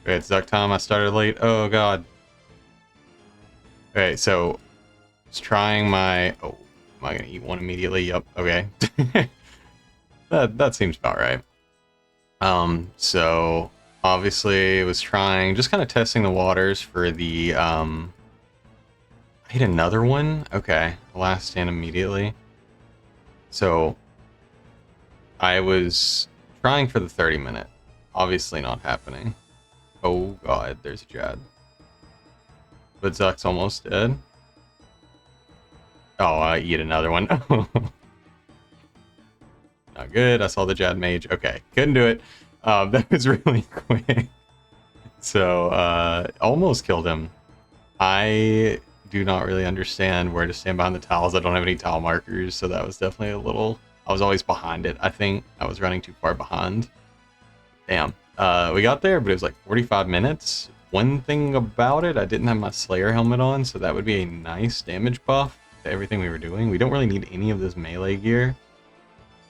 Okay, it's duck time. I started late. Oh god. Okay, so I was trying my. Oh, am I gonna eat one immediately? Yep. Okay. That seems about right. So obviously was trying, just kind of testing the waters for the I hit another one. Okay, last stand immediately. So I was trying for the 30-minute. Obviously not happening. Oh god, there's a Jad. But Zuck's almost dead. Oh, I eat another one. Not good. I saw the Jad Mage. Okay, couldn't do it. That was really quick. So, almost killed him. I do not really understand where to stand behind the tiles. I don't have any tile markers, so that was definitely a little... I was always behind it. I think I was running too far behind. Damn. We got there, but it was like 45 minutes. One thing about it, I didn't have my Slayer helmet on, so that would be a nice damage buff to everything we were doing. We don't really need any of this melee gear.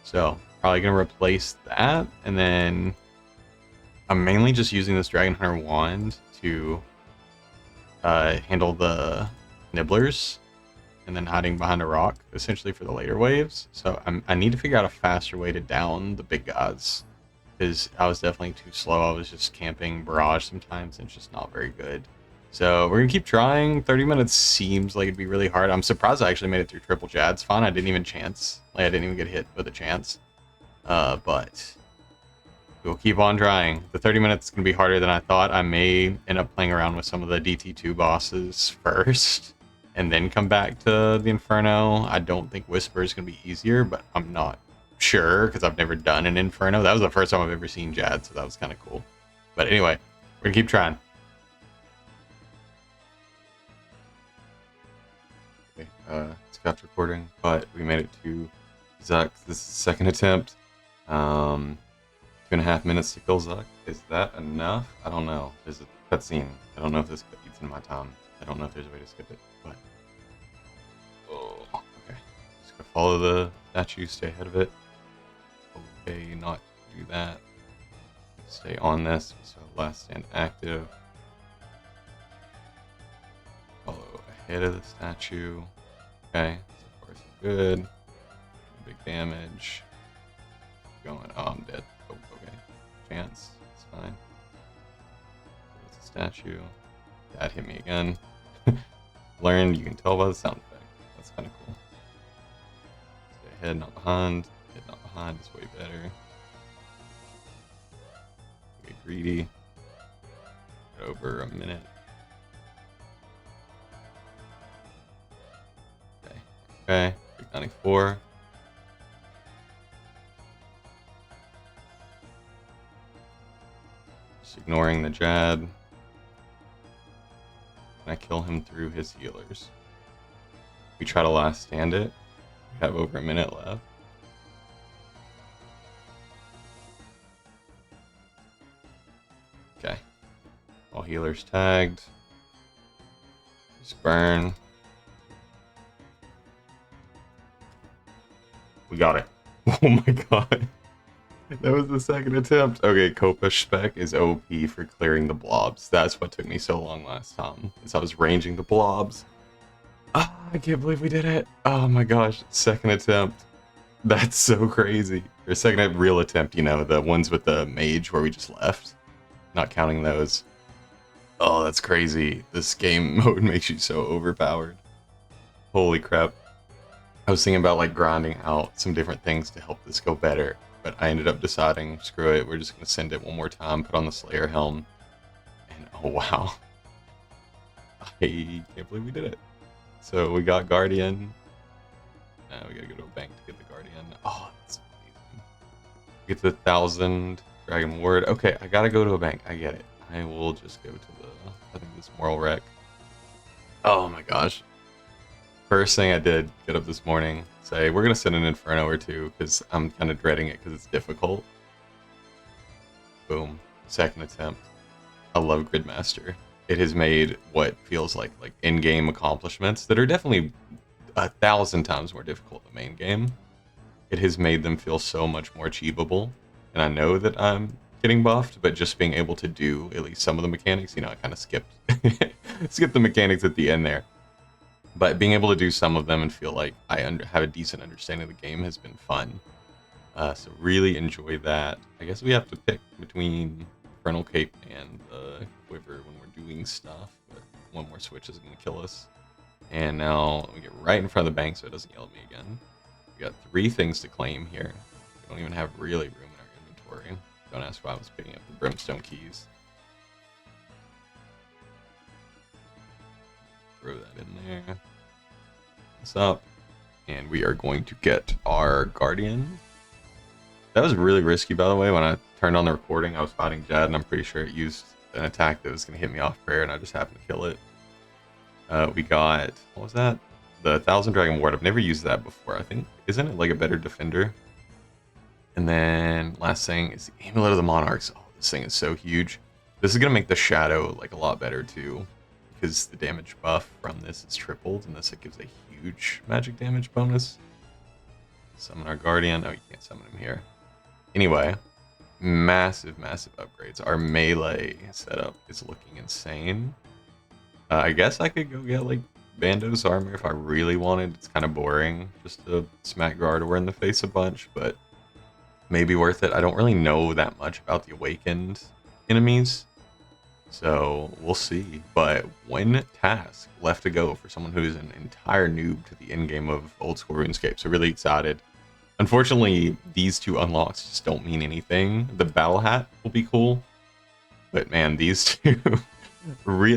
So, probably going to replace that, and then I'm mainly just using this Dragon Hunter wand to handle the nibblers, and then hiding behind a rock, essentially for the later waves. So I need to figure out a faster way to down the big guys, because I was definitely too slow. I was just camping barrage sometimes, and it's just not very good. So we're gonna keep trying. 30 minutes seems like it'd be really hard. I'm surprised I actually made it through triple Jads. Fine, I didn't even chance. Like, I didn't even get hit with a chance. But we'll keep on trying. The 30 minutes is going to be harder than I thought. I may end up playing around with some of the DT2 bosses first, and then come back to the Inferno. I don't think Whisper is going to be easier, but I'm not sure, because I've never done an Inferno. That was the first time I've ever seen Jad, so that was kind of cool. But anyway, we're going to keep trying. Okay, Scott's recording, but we made it to Zuck. This is the second attempt. 2.5 minutes to kill Zuck. Is that enough? I don't know. There's a cutscene. I don't know if this eats in my time. I don't know if there's a way to skip it, but... Oh, okay. Just gonna follow the statue, stay ahead of it. Okay, not do that. Stay on this, so last stand active. Follow ahead of the statue. Okay, so far so good. Big damage. Going, oh, I'm dead. Oh, okay. Chance, it's fine. There's a statue. That hit me again. Learned, you can tell by the sound effect. That's kind of cool. Stay ahead, not behind. Head, not behind is way better. Get greedy. Get over a minute. Okay. Okay. Big 94. Ignoring the Jad. Can I kill him through his healers? We try to last stand it. We have over a minute left. Okay. All healers tagged. Just burn. We got it. Oh my god. That was the second attempt. Okay, Copa Spec is OP for clearing the blobs. That's what took me so long last time, is I was ranging the blobs. Ah, I can't believe we did it. Oh my gosh, second attempt. That's so crazy. Or second real attempt, you know, the ones with the mage where we just left. Not counting those. Oh, that's crazy. This game mode makes you so overpowered. Holy crap. I was thinking about like grinding out some different things to help this go better. But I ended up deciding, screw it, we're just going to send it one more time, put on the Slayer helm, and oh wow. I can't believe we did it. So we got Guardian. Now we got to go to a bank to get the Guardian. Oh, that's amazing. Get to the 1,000 Dragon Ward. Okay, I got to go to a bank. I get it. I will just go to the, I think this Moral Wreck. Oh my gosh. First thing I did, get up this morning, say, we're going to send an Inferno or two, because I'm kind of dreading it because it's difficult. Boom. Second attempt. I love Gridmaster. It has made what feels like in-game accomplishments that are definitely 1,000 times more difficult than the main game. It has made them feel so much more achievable, and I know that I'm getting buffed, but just being able to do at least some of the mechanics. You know, I kind of skipped skipped the mechanics at the end there. But being able to do some of them and feel like I have a decent understanding of the game has been fun. So really enjoy that. I guess we have to pick between Frontal Cape and the Quiver when we're doing stuff, but one more switch is going to kill us. And now we get right in front of the bank so it doesn't yell at me again. We got 3 things to claim here. We don't even have really room in our inventory. Don't ask why I was picking up the Brimstone keys. Throw that in there. This up. And we are going to get our Guardian. That was really risky, by the way. When I turned on the recording, I was fighting Jad, and I'm pretty sure it used an attack that was going to hit me off prayer, and I just happened to kill it. We got, what was that? The 1,000 Dragon Ward. I've never used that before. I think, isn't it like a better defender? And then last thing is the Amulet of the Monarchs. Oh, this thing is so huge. This is going to make the Shadow like a lot better too, because the damage buff from this is tripled, and this it gives a huge magic damage bonus. Summon our Guardian. Oh, you can't summon him here. Anyway, massive upgrades. Our melee setup is looking insane. I guess I could go get like Bando's armor if I really wanted. It's kind of boring just to smack Gardevoir in the face a bunch, but maybe worth it. I don't really know that much about the awakened enemies, so we'll see. But one task left to go for someone who's an entire noob to the end game of old school RuneScape, so really excited. Unfortunately, these 2 unlocks just don't mean anything. The battle hat will be cool, but man, these 2...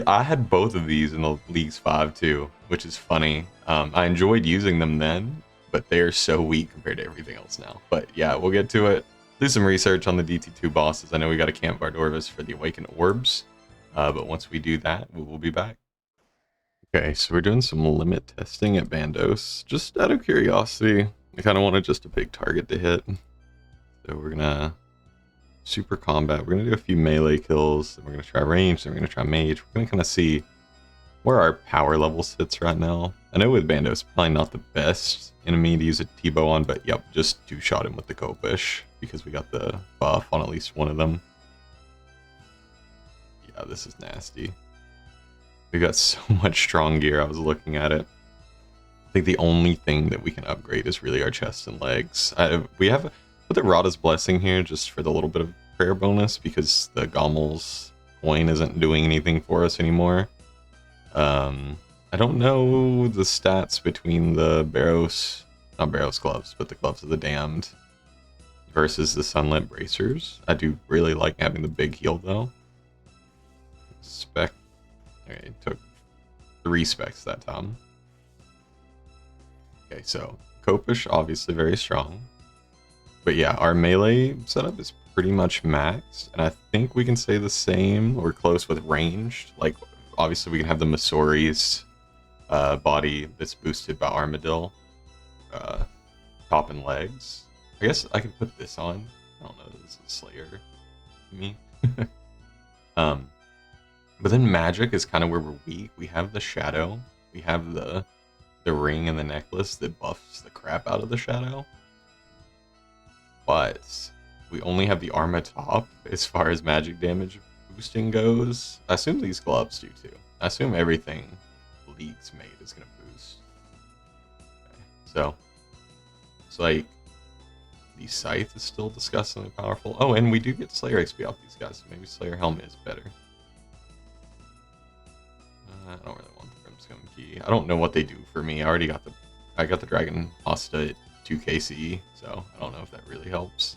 I had both of these in the Leagues 5 too, which is funny. I enjoyed using them then, but they are so weak compared to everything else now. But yeah, we'll get to it. Do some research on the DT2 bosses. I know we got to camp Vardorvis for the Awakened Orbs, but once we do that, we will be back. Okay, so we're doing some limit testing at Bandos, just out of curiosity. I kind of wanted just a big target to hit. So we're gonna super combat. We're gonna do a few melee kills. Then we're gonna try range. Then we're gonna try mage. We're gonna kind of see where our power level sits right now. I know with Bandos, probably not the best enemy to use a T-bow on, but yep, just 2-shot him with the Copish because we got the buff on at least one of them. Yeah, this is nasty. We got so much strong gear. I was looking at it. I think the only thing that we can upgrade is really our chest and legs. We have put the Rada's Blessing here just for the little bit of prayer bonus because the Gommel's coin isn't doing anything for us anymore. I don't know the stats between the Barrows, not Barrows gloves, but the Gloves of the Damned versus the Sunlit Bracers. I do really like having the big heal though. Spec. Okay, it took 3 specs that time. Okay, so Copish obviously very strong. But yeah, our melee setup is pretty much maxed, and I think we can say the same or close with ranged. Like, obviously we can have the Masori's body that's boosted by Armadillo, top and legs. I guess I could put this on. I don't know, this is Slayer to me. But then magic is kind of where we're weak. We have the shadow. We have the ring and the necklace that buffs the crap out of the shadow. But we only have the Arma top as far as magic damage boosting goes. I assume these gloves do too. I assume everything League's made is going to boost. Okay, so it's like the Scythe is still disgustingly powerful. Oh, and we do get Slayer XP off these guys, so maybe Slayer Helmet is better. I don't really want the Brimstone Key. I don't know what they do for me. I got the Dragon Hosta at 2 KCE, so I don't know if that really helps.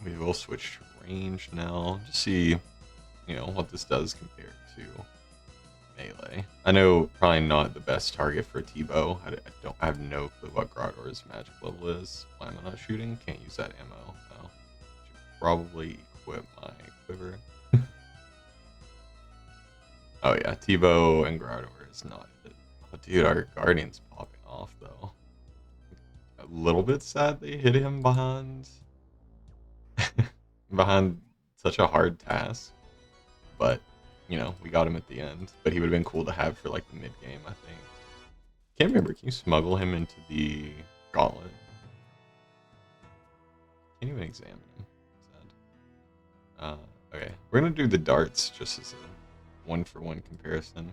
We will switch to range now to see, you know, what this does compared to melee. I know probably not the best target for a T-bow. I have no clue what Groudor's magic level is. Why am I not shooting? Can't use that ammo. No. Should probably equip my quiver. Oh yeah, T-bow and Groudor is not it. Oh, dude, our Guardian's popping off though. A little bit sad they hit him behind such a hard task. But, you know, we got him at the end. But he would have been cool to have for like the mid game, I think. Can't remember, can you smuggle him into the gauntlet? Can't even examine him. Sad. Okay, we're gonna do the darts just as a one-for-one comparison.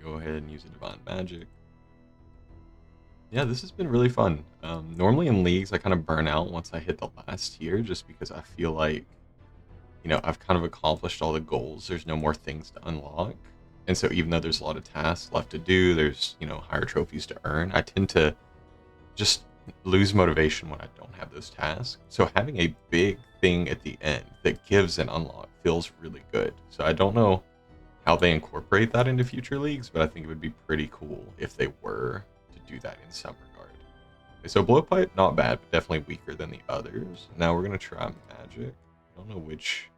Go ahead and use a divine magic. Yeah, this has been really fun. Normally in leagues, I kind of burn out once I hit the last tier, just because I feel like, you know, I've kind of accomplished all the goals. There's no more things to unlock. And so even though there's a lot of tasks left to do, there's, you know, higher trophies to earn, I tend to just lose motivation when I don't have those tasks. So having a big thing at the end that gives an unlock feels really good. So I don't know how they incorporate that into future leagues, but I think it would be pretty cool if they were to do that in some regard. Okay, so blowpipe, not bad, but definitely weaker than the others. Now we're gonna try magic. I don't know which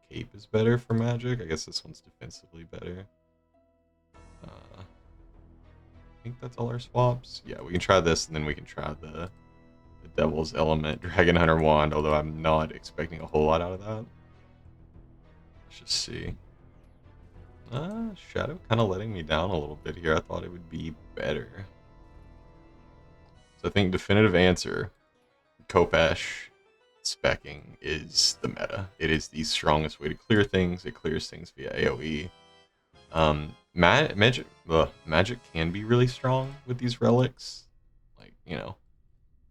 cape is better for magic. I guess this one's defensively better. I think that's all our swaps. Yeah, we can try this, and then we can try the Devil's Element Dragon Hunter Wand, although I'm not expecting a whole lot out of that. Let's just see. Shadow kind of letting me down a little bit here. I thought it would be better. So I think definitive answer, Kopesh specking is the meta. It is the strongest way to clear things. It clears things via AoE. Magic can be really strong with these relics. Like, you know,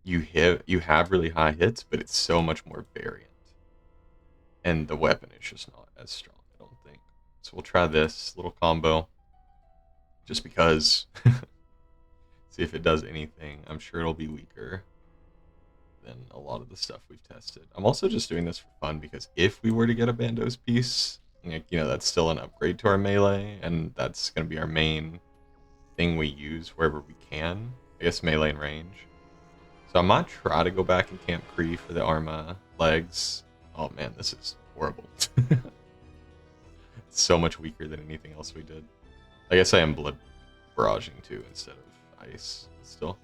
you have really high hits, but it's so much more variant. And the weapon is just not as strong, I don't think. So we'll try this little combo. Just because. See if it does anything. I'm sure it'll be weaker than a lot of the stuff we've tested. I'm also just doing this for fun because if we were to get a Bandos piece, you know, that's still an upgrade to our melee, and that's going to be our main thing we use wherever we can. I guess melee and range. So I might try to go back and camp Kree for the Arma legs. Oh man, this is horrible. It's so much weaker than anything else we did. I guess I am blood barraging too instead of ice still.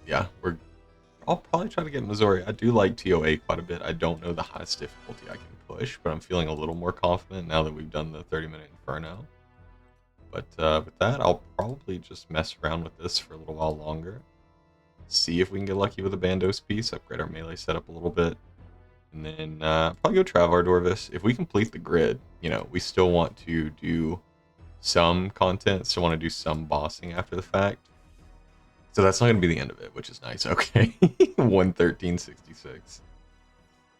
Yeah, I'll probably try to get Missouri. I do like TOA quite a bit. I don't know the highest difficulty I can push, but I'm feeling a little more confident now that we've done the 30-minute Inferno. But with that, I'll probably just mess around with this for a little while longer. See if we can get lucky with a Bandos piece, upgrade our melee setup a little bit. And then probably go Travar Dorvis. If we complete the grid, you know, we still want to do some content, still want to do some bossing after the fact. So that's not going to be the end of it, which is nice. Okay, 113.66.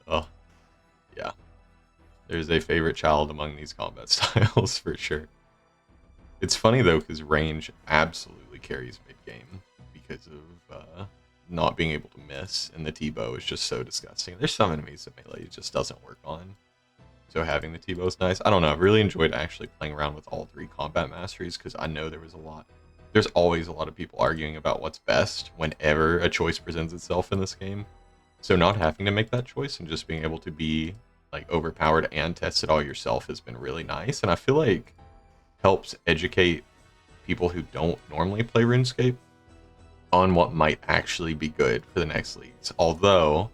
Oh, yeah. There's a favorite child among these combat styles for sure. It's funny though, because range absolutely carries mid-game because of not being able to miss, and the T-bow is just so disgusting. There's some enemies that melee just doesn't work on. So having the T-bow is nice. I don't know, I've really enjoyed actually playing around with all three combat masteries because I know there's always a lot of people arguing about what's best whenever a choice presents itself in this game. So not having to make that choice and just being able to be like overpowered and test it all yourself has been really nice, and I feel like helps educate people who don't normally play RuneScape on what might actually be good for the next leagues. Although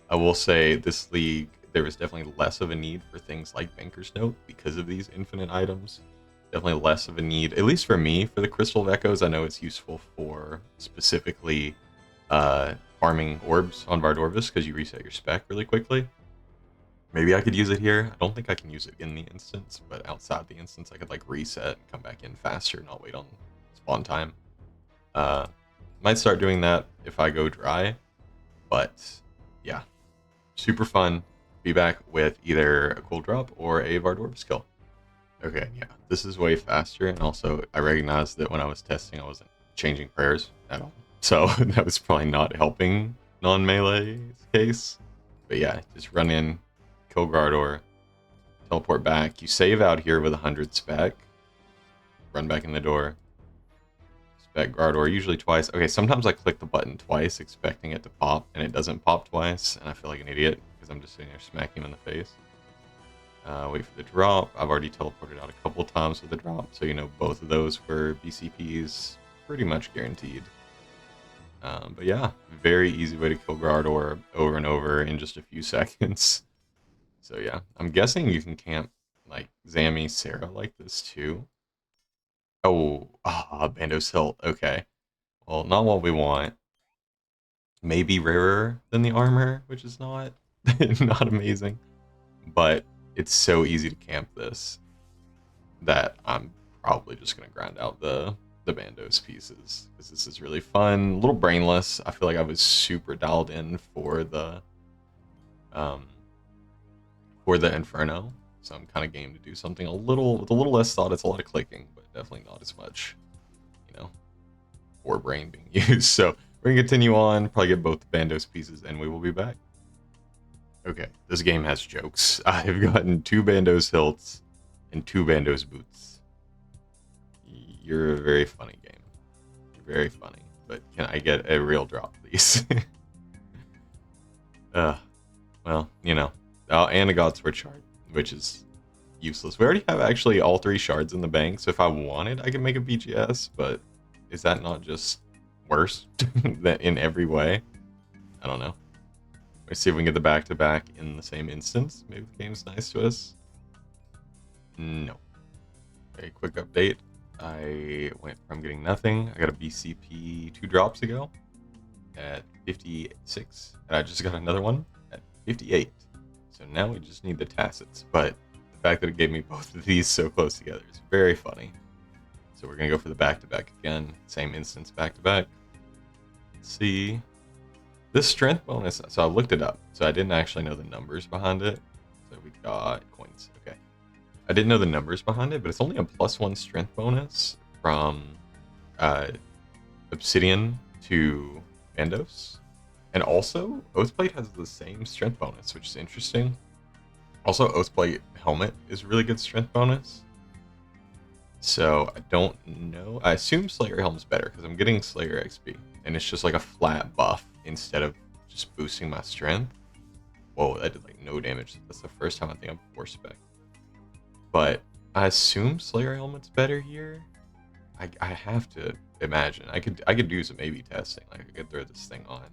I will say this league, there is definitely less of a need for things like Banker's Note because of these infinite items. Definitely less of a need, at least for me, for the Crystal of Echoes. I know it's useful for specifically farming orbs on Vardorvis because you reset your spec really quickly. Maybe I could use it here. I don't think I can use it in the instance, but outside the instance, I could like reset and come back in faster, not wait on spawn time. Might start doing that if I go dry, but yeah, super fun. Be back with either a cool drop or a Vardorvis kill. Okay, yeah, this is way faster, and also I recognized that when I was testing, I wasn't changing prayers at all. So that was probably not helping non-melee's case. But yeah, just run in, kill Gardor, teleport back. You save out here with 100 spec. Run back in the door. Spec Gardor, usually twice. Okay, sometimes I click the button twice, expecting it to pop, and it doesn't pop twice, and I feel like an idiot, because I'm just sitting there smacking him in the face. Wait for the drop. I've already teleported out a couple times with the drop, so you know both of those were BCPs pretty much guaranteed. But yeah, very easy way to kill Gardor over and over in just a few seconds. So yeah, I'm guessing you can camp like Zammy, Sarah like this too. Oh, Bandos Hilt. Okay. Well, not what we want. maybe rarer than the armor, which is not not amazing. But it's so easy to camp this that I'm probably just gonna grind out the Bandos pieces because this is really fun. A little brainless. I feel like I was super dialed in um for the Inferno, so I'm kind of game to do something a little with a little less thought. It's a lot of clicking, but definitely not as much, you know, or brain being used. So we're gonna continue on, probably get both the Bandos pieces, and we will be back. Okay, this game has jokes. I've gotten 2 Bandos hilts and 2 Bandos boots. You're a very funny game. You're very funny. But can I get a real drop, please? Well, you know. Oh, and a God Sword shard, which is useless. We already have actually all 3 shards in the bank, so if I wanted, I could make a BGS, but is that not just worse than in every way? I don't know. Let's see if we can get the back-to-back in the same instance. Maybe the game's nice to us. No. A quick update. I went from getting nothing. I got a BCP 2 drops ago at 56. And I just got another one at 58. So now we just need the tacits. But the fact that it gave me both of these so close together is very funny. So we're going to go for the back-to-back again. Same instance back-to-back. Let's see. This strength bonus, so I looked it up. So I didn't actually know the numbers behind it. So we got coins. Okay. I didn't know the numbers behind it, but it's only a +1 strength bonus from Obsidian to Bandos. And also, Oathplate has the same strength bonus, which is interesting. Also, Oathplate Helmet is really good strength bonus. So I don't know. I assume Slayer Helm's better because I'm getting Slayer XP. And it's just like a flat buff instead of just boosting my strength. Whoa, that did like no damage. That's the first time I think I'm 4 spec. But I assume Slayer Helmet's better here. I have to imagine. I could do some A/B testing. Like I could throw this thing on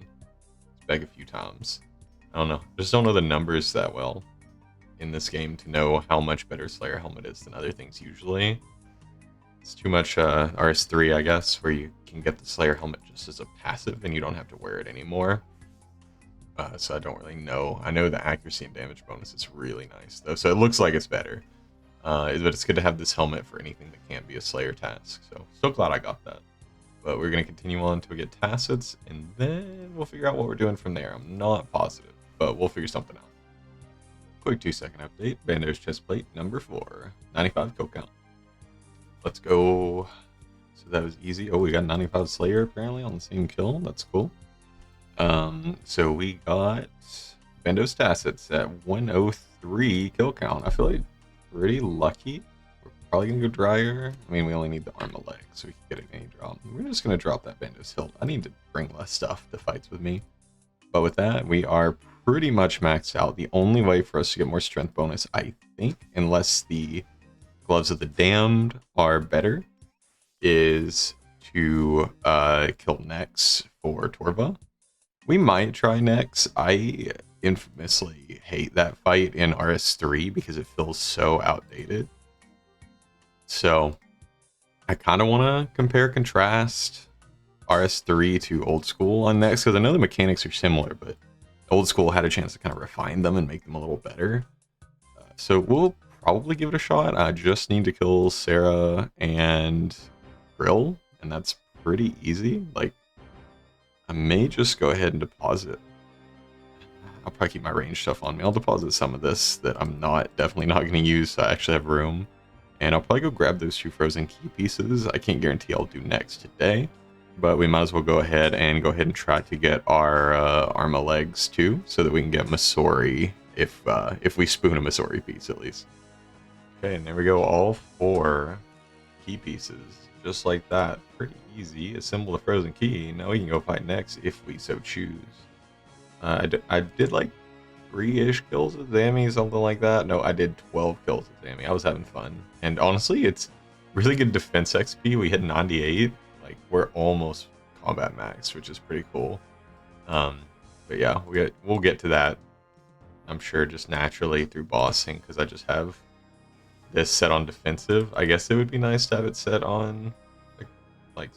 spec a few times. I don't know. I just don't know the numbers that well in this game to know how much better Slayer Helmet is than other things usually. It's too much RS3, I guess, where you can get the Slayer Helmet just as a passive and you don't have to wear it anymore. So I don't really know. I know the accuracy and damage bonus is really nice, though, so it looks like it's better. But it's good to have this helmet for anything that can't be a Slayer task, so still glad I got that. But we're going to continue on until we get tacits, and then we'll figure out what we're doing from there. I'm not positive, but we'll figure something out. Quick 2-second update. Bandos chestplate number 4. 95 kill count. Let's go. So that was easy. Oh, we got 95 Slayer apparently on the same kill. That's cool. So we got Bandos tacits at 103 kill count. I feel like pretty lucky. We're probably gonna go dryer. I mean, we only need the armor leg, so we can get any drop. We're just gonna drop that Bandos hilt. I need to bring less stuff to fights with me. But with that, we are pretty much maxed out. The only way for us to get more strength bonus, I think, unless the Gloves of the Damned are better, is to kill Nex for Torva. We might try Nex. I infamously hate that fight in RS3 because it feels so outdated. So I kind of want to compare contrast RS3 to old school on Nex because I know the mechanics are similar, but old school had a chance to kind of refine them and make them a little better. So we'll probably give it a shot. I just need to kill Sarah and Grill, and that's pretty easy. Like, I may just go ahead and deposit. I'll probably keep my range stuff on me. I'll deposit some of this that I'm definitely not going to use, so I actually have room. And I'll probably go grab those 2 frozen key pieces. I can't guarantee I'll do next today, but we might as well go ahead and try to get our Arma legs too, so that we can get Masori if we spoon a Masori piece at least. Okay, and there we go, all 4 key pieces, just like that. Pretty easy. Assemble the frozen key. Now we can go fight next if we so choose. I did like 3-ish kills with Zami, something like that. No, I did 12 kills with Zami. I was having fun. And honestly, it's really good defense XP. We hit 98. Like, we're almost combat max, which is pretty cool. But yeah, we'll get to that, I'm sure, just naturally through bossing, because I just have this set on defensive. I guess it would be nice to have it set on like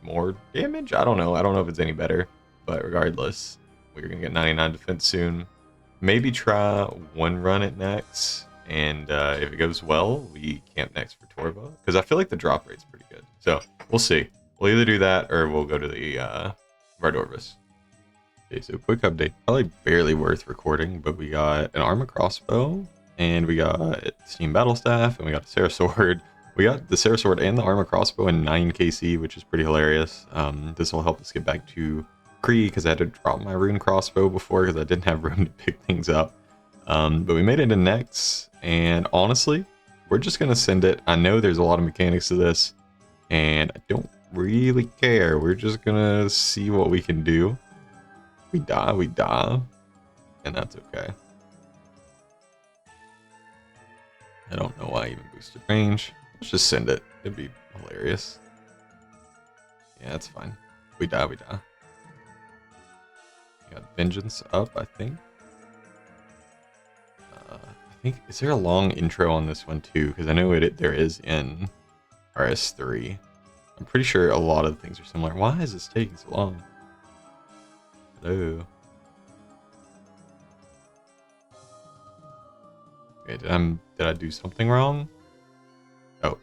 more damage. I don't know if it's any better. But regardless, we're going to get 99 defense soon. Maybe try one run at Nex, and if it goes well, we camp next for Torva. Because I feel like the drop rate's pretty good. So, we'll see. We'll either do that, or we'll go to the Vardorvis. Okay, so quick update. Probably barely worth recording, but we got an armor crossbow, and we got steam battle staff, and we got a Sarah sword. We got the Sarah sword and the armor crossbow in 9 KC, which is pretty hilarious. This will help us get back to Kree, because I had to drop my rune crossbow before because I didn't have room to pick things up. But we made it in Nex, and honestly, we're just going to send it. I know there's a lot of mechanics to this, and I don't really care. We're just going to see what we can do. We die, and that's okay. I don't know why I even boosted range. Let's just send it. It'd be hilarious. Yeah, that's fine. We die. We got Vengeance up, I think. Is there a long intro on this one too? Because I know there is in RS3. I'm pretty sure a lot of things are similar. Why is this taking so long? Hello. Okay, did I do something wrong? Oh.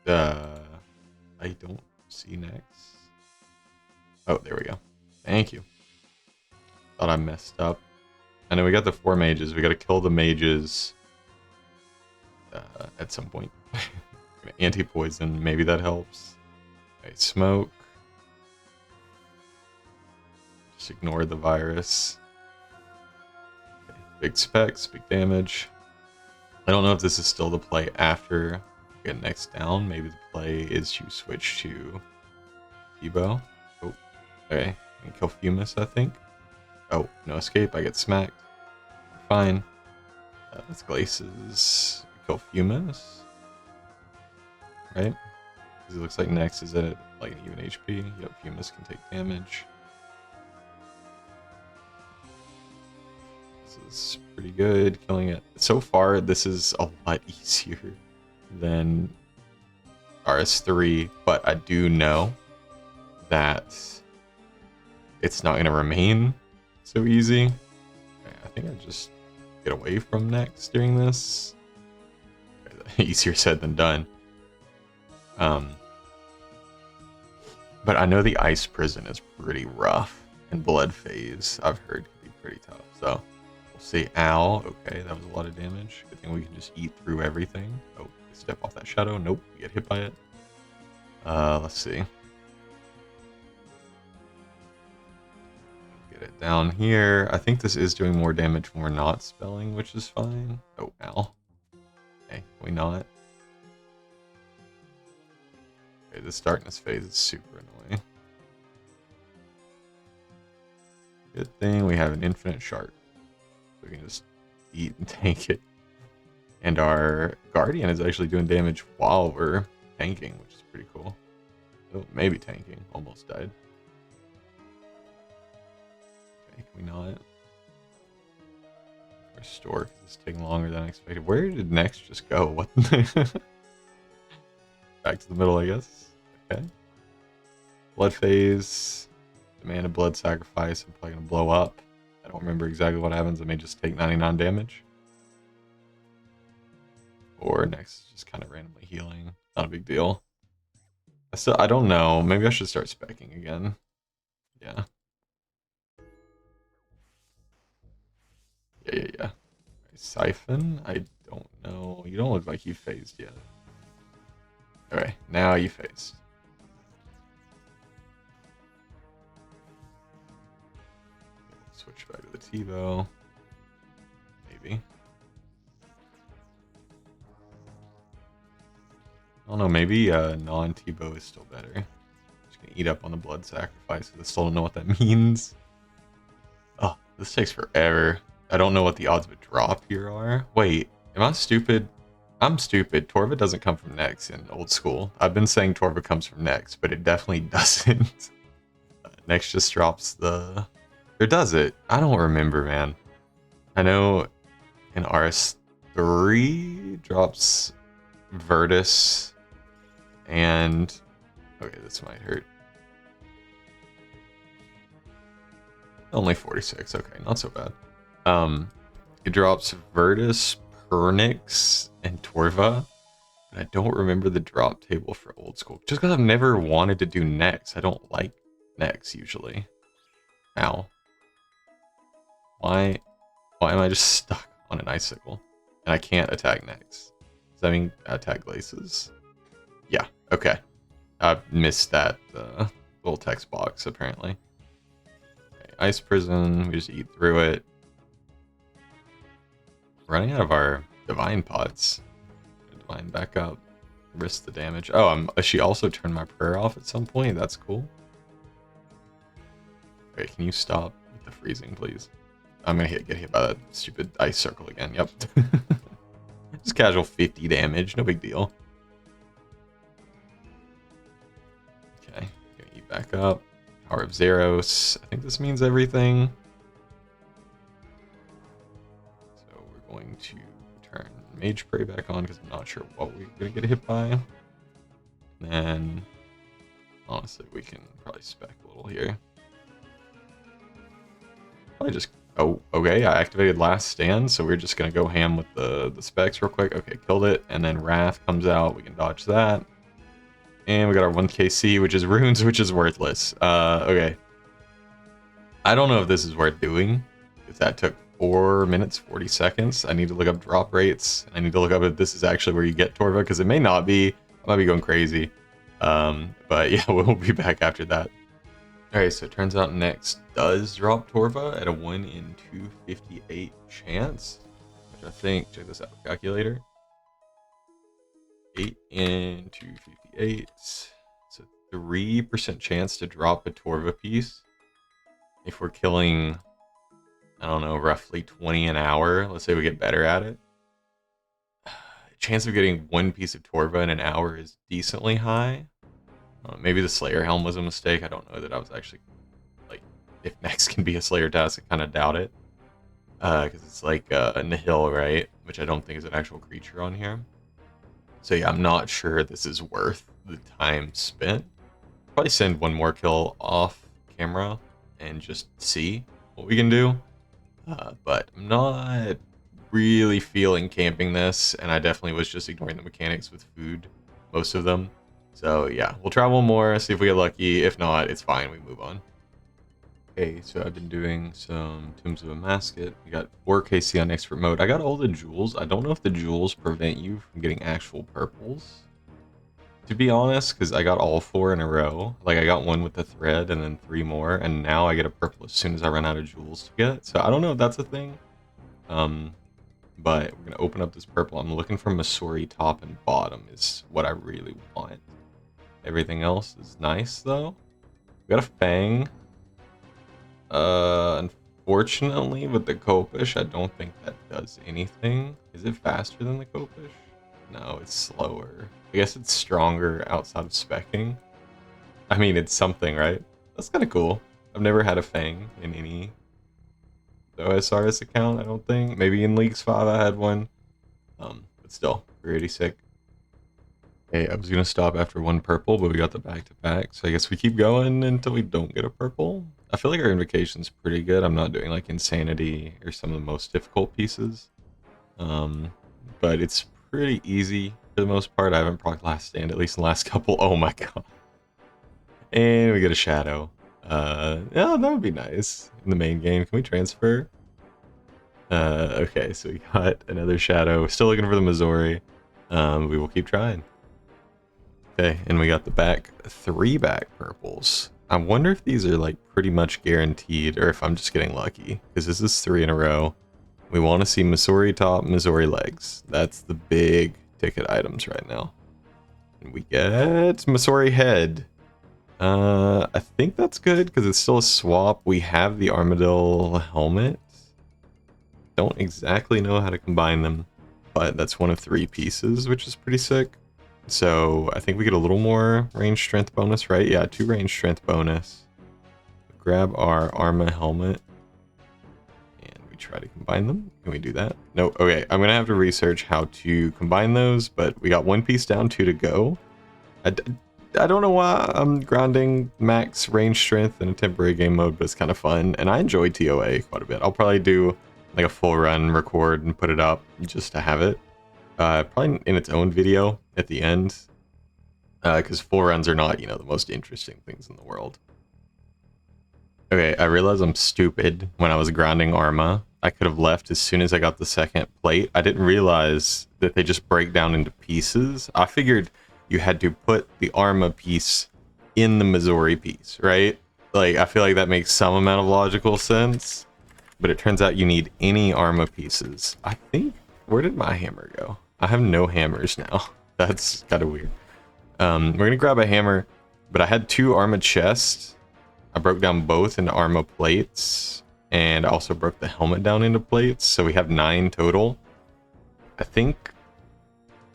I don't see Nex. Oh, there we go. Thank you. Thought I messed up. I know we got the 4 mages. We got to kill the mages at some point. Anti-poison, maybe that helps. Okay, smoke. Just ignore the virus. Okay, big specs, big damage. I don't know if this is still the play after we get Nex down. Maybe the play is to switch to Ebo. Oh, okay. And kill Fumus, I think. Oh, no escape. I get smacked. Fine. That's Glace's. Kill Fumus. Right? Because it looks like Nex is at like an even HP. Yep, Fumus can take damage. This is pretty good. Killing it. So far, this is a lot easier than RS3, but I do know that it's not going to remain so easy. Okay, I think I just get away from Nex during this. Okay, easier said than done. But I know the ice prison is pretty rough, and blood phase I've heard can be pretty tough. So we'll see. Ow. Okay, that was a lot of damage. Good thing we can just eat through everything. Oh, step off that shadow. Nope, we get hit by it. Let's see. Get it down here. I think this is doing more damage when we're not spelling, which is fine. Oh, ow. Okay, can we not? Okay, this darkness phase is super annoying. Good thing we have an infinite shark. So we can just eat and tank it. And our Guardian is actually doing damage while we're tanking, which is pretty cool. Oh, maybe tanking. Almost died. Okay, can we not? Restore, because it's taking longer than I expected. Where did Nex just go? What? Back to the middle, I guess. Okay. Blood phase. Demand a blood sacrifice. I'm probably going to blow up. I don't remember exactly what happens. I may just take 99 damage. Or Nex just kind of randomly healing. Not a big deal. I don't know. Maybe I should start speccing again. Yeah. Yeah. Siphon? I don't know. You don't look like you phased yet. Okay, now you phased. Switch back to the TiVo. Maybe. I don't know, maybe non-TiVo is still better. Just gonna eat up on the blood sacrifice. I still don't know what that means. Oh, this takes forever. I don't know what the odds of a drop here are. Wait, am I stupid? I'm stupid. Torva doesn't come from Nex in old school. I've been saying Torva comes from Nex, but it definitely doesn't. Nex just drops the... Or does it? I don't remember, man. I know in RS3 drops Virtus and Okay, this might hurt. Only 46. Okay, not so bad. It drops Virtus, Pernix, and Torva. But I don't remember the drop table for old school. Just because I've never wanted to do Nex. I don't like Nex usually. Ow. Why am I just stuck on an icicle? And I can't attack Nex. Does that mean attack Glaces? Yeah, okay. I missed that little text box apparently. Okay, Ice Prison, we just eat through it. Running out of our divine pots. Divine back up. Risk the damage. Oh, she also turned my prayer off at some point. That's cool. Okay, can you stop with the freezing, please? I'm gonna get hit by that stupid ice circle again. Yep. Just casual 50 damage. No big deal. Okay, gonna eat back up. Power of Zeros. I think this means everything. So we're going to turn Mage Prey back on because I'm not sure what we're gonna get hit by. And then, honestly, we can probably spec a little here. Probably just, oh, okay, I activated Last Stand, so we're just gonna go ham with the specs real quick. Okay, killed it, and then Wrath comes out, we can dodge that. And we got our 1kc, which is runes, which is worthless. Okay. I don't know if this is worth doing, if that took 4 minutes, 40 seconds. I need to look up drop rates. I need to look up if this is actually where you get Torva, because it may not be. I might be going crazy. But yeah, we'll be back after that. Alright, so it turns out Nex does drop Torva at a 1 in 258 chance. Which I think, check this out, calculator. 8 in 258. So 3% chance to drop a Torva piece. If we're killing, I don't know, roughly 20 an hour, let's say we get better at it. Chance of getting 1 piece of Torva in an hour is decently high. Maybe the Slayer Helm was a mistake. I don't know that I was actually, like, if Nex can be a Slayer task, I kind of doubt it. Because it's like Nihil, right? Which I don't think is an actual creature on here. So yeah, I'm not sure this is worth the time spent. Probably send 1 more kill off camera and just see what we can do. But I'm not really feeling camping this, and I definitely was just ignoring the mechanics with food, most of them. So yeah, we'll try 1 more, see if we get lucky. If not, it's fine, we move on. Okay, so I've been doing some Tombs of a Masket. We got 4kc on expert mode. I got all the jewels. I don't know if the jewels prevent you from getting actual purples, to be honest, because I got all 4 in a row. Like, I got 1 with the thread and then 3 more, and now I get a purple as soon as I run out of jewels to get. So I don't know if that's a thing. But we're gonna open up this purple. I'm looking for Masori top and bottom is what I really want. Everything else is nice though. We got a Fang. Unfortunately with the Copish, I don't think that does anything. Is it faster than the Copish? No, it's slower. I guess it's stronger outside of specking. I mean, it's something, right? That's kind of cool. I've never had a Fang in any OSRS account, I don't think. Maybe in Leagues 5 I had one. But still, pretty sick. Hey, I was gonna stop after 1 purple, but we got the back-to-back, so I guess we keep going until we don't get a purple. I feel like our invocation's pretty good. I'm not doing like Insanity or some of the most difficult pieces. But it's pretty easy for the most part. I haven't procced Last Stand, at least in the last couple. Oh my god. And we get a Shadow. Yeah, that would be nice in the main game. Can we transfer? Okay, so we got another Shadow. Still looking for the Missouri. We will keep trying. Okay, and we got the back 3 back purples. I wonder if these are like pretty much guaranteed or if I'm just getting lucky, because this is 3 in a row. We want to see Missouri top, Missouri legs. That's the big ticket items right now. And we get Missouri head. I think that's good because it's still a swap. We have the Armadillo helmet. Don't exactly know how to combine them, but that's 1 of 3 pieces, which is pretty sick. So I think we get a little more range strength bonus, right? Yeah, 2 range strength bonus. Grab our Arma helmet and we try to combine them. Can we do that? No. Okay, I'm gonna have to research how to combine those, but we got 1 piece down, 2 to go. I don't know why I'm grinding max range strength in a temporary game mode, but it's kind of fun, and I enjoy TOA quite a bit. I'll probably do like a full run, record, and put it up just to have it. Probably in its own video at the end, because full runs are not, the most interesting things in the world. Okay, I realize I'm stupid when I was grinding Arma. I could have left as soon as I got the second plate. I didn't realize that they just break down into pieces. I figured you had to put the Arma piece in the Missouri piece, right? Like, I feel like that makes some amount of logical sense, but it turns out you need any Arma pieces. I think, where did my hammer go? I have no hammers now. That's kind of weird. We're gonna grab a hammer, but I had 2 Arma chests. I broke down both into Arma plates, and I also broke the helmet down into plates, so we have 9 total. I think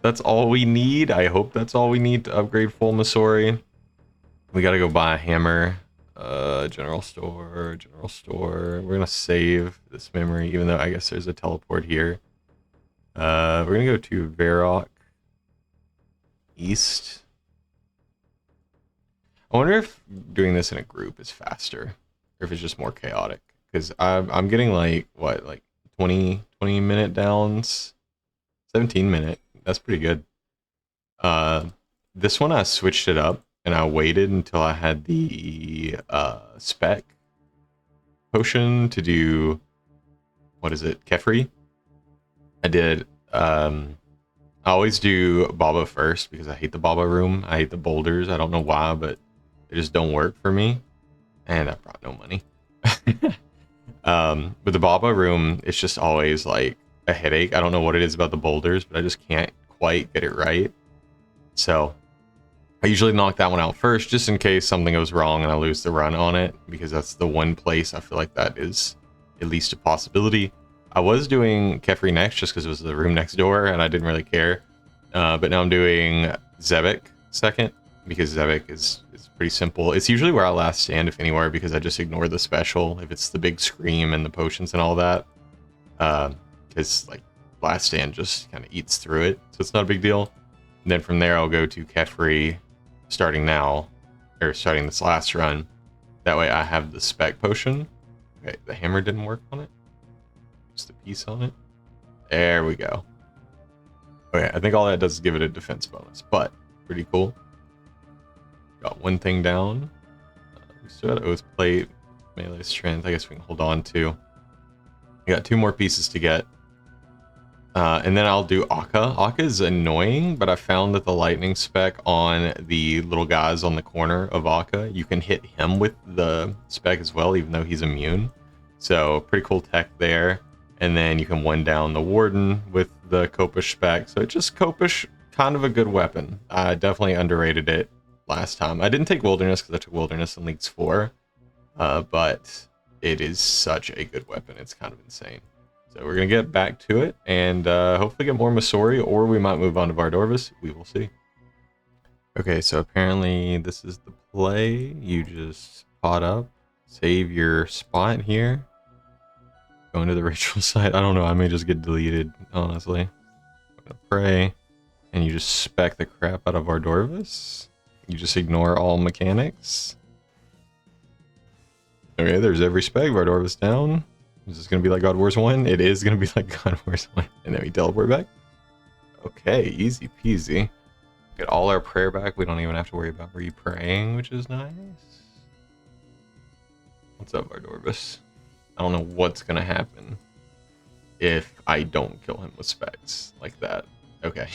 that's all we need. I hope that's all we need to upgrade full Missouri. We gotta go buy a hammer. General store. We're gonna save this memory, even though I guess there's a teleport here. We're gonna go to Varrock East. I wonder if doing this in a group is faster, or if it's just more chaotic. Because I'm getting like 20 minute downs, 17 minute. That's pretty good. This one I switched it up, and I waited until I had the spec potion to do, what is it, Kefri? I did. I always do Baba first because I hate the Baba room. I hate the boulders. I don't know why, but they just don't work for me, and I brought no money. But the Baba room, it's just always like a headache. I don't know what it is about the boulders, but I just can't quite get it right. So I usually knock that one out first, just in case something goes wrong and I lose the run on it, because that's the one place I feel like that is at least a possibility. I was doing Kefri next just because it was the room next door and I didn't really care. But now I'm doing Zebek second, because Zebek is pretty simple. It's usually where I last stand, if anywhere, because I just ignore the special if it's the big scream and the potions and all that. Because like last stand just kind of eats through it, so it's not a big deal. And then from there I'll go to Kefri starting now, or starting this last run. That way I have the spec potion. Okay, the hammer didn't work on it. Just a piece on it. There we go. Okay, I think all that does is give it a defense bonus, but pretty cool. Got one thing down. We still got Oath Plate, melee strength. I guess we can hold on to. We got 2 more pieces to get. And then I'll do Akka. Akka is annoying, but I found that the lightning spec on the little guys on the corner of Akka, you can hit him with the spec as well, even though he's immune. So pretty cool tech there. And then you can one down the Warden with the Copish spec. So just Copish, kind of a good weapon. I definitely underrated it last time. I didn't take Wilderness because I took Wilderness in Leagues 4. But it is such a good weapon. It's kind of insane. So we're going to get back to it and hopefully get more Missouri, or we might move on to Vardorvis. We will see. Okay, so apparently this is the play. You just pot up, save your spot here, go into the ritual site. I don't know, I may just get deleted, honestly. I'm going to pray, and you just spec the crap out of Vardorvis. You just ignore all mechanics. Okay, there's every spec. Vardorvis down. Is this going to be like God Wars 1? It is going to be like God Wars 1. And then we teleport back. Okay, easy peasy. Get all our prayer back. We don't even have to worry about re-praying, which is nice. What's up, Vardorvis? I don't know what's going to happen if I don't kill him with specs like that. Okay.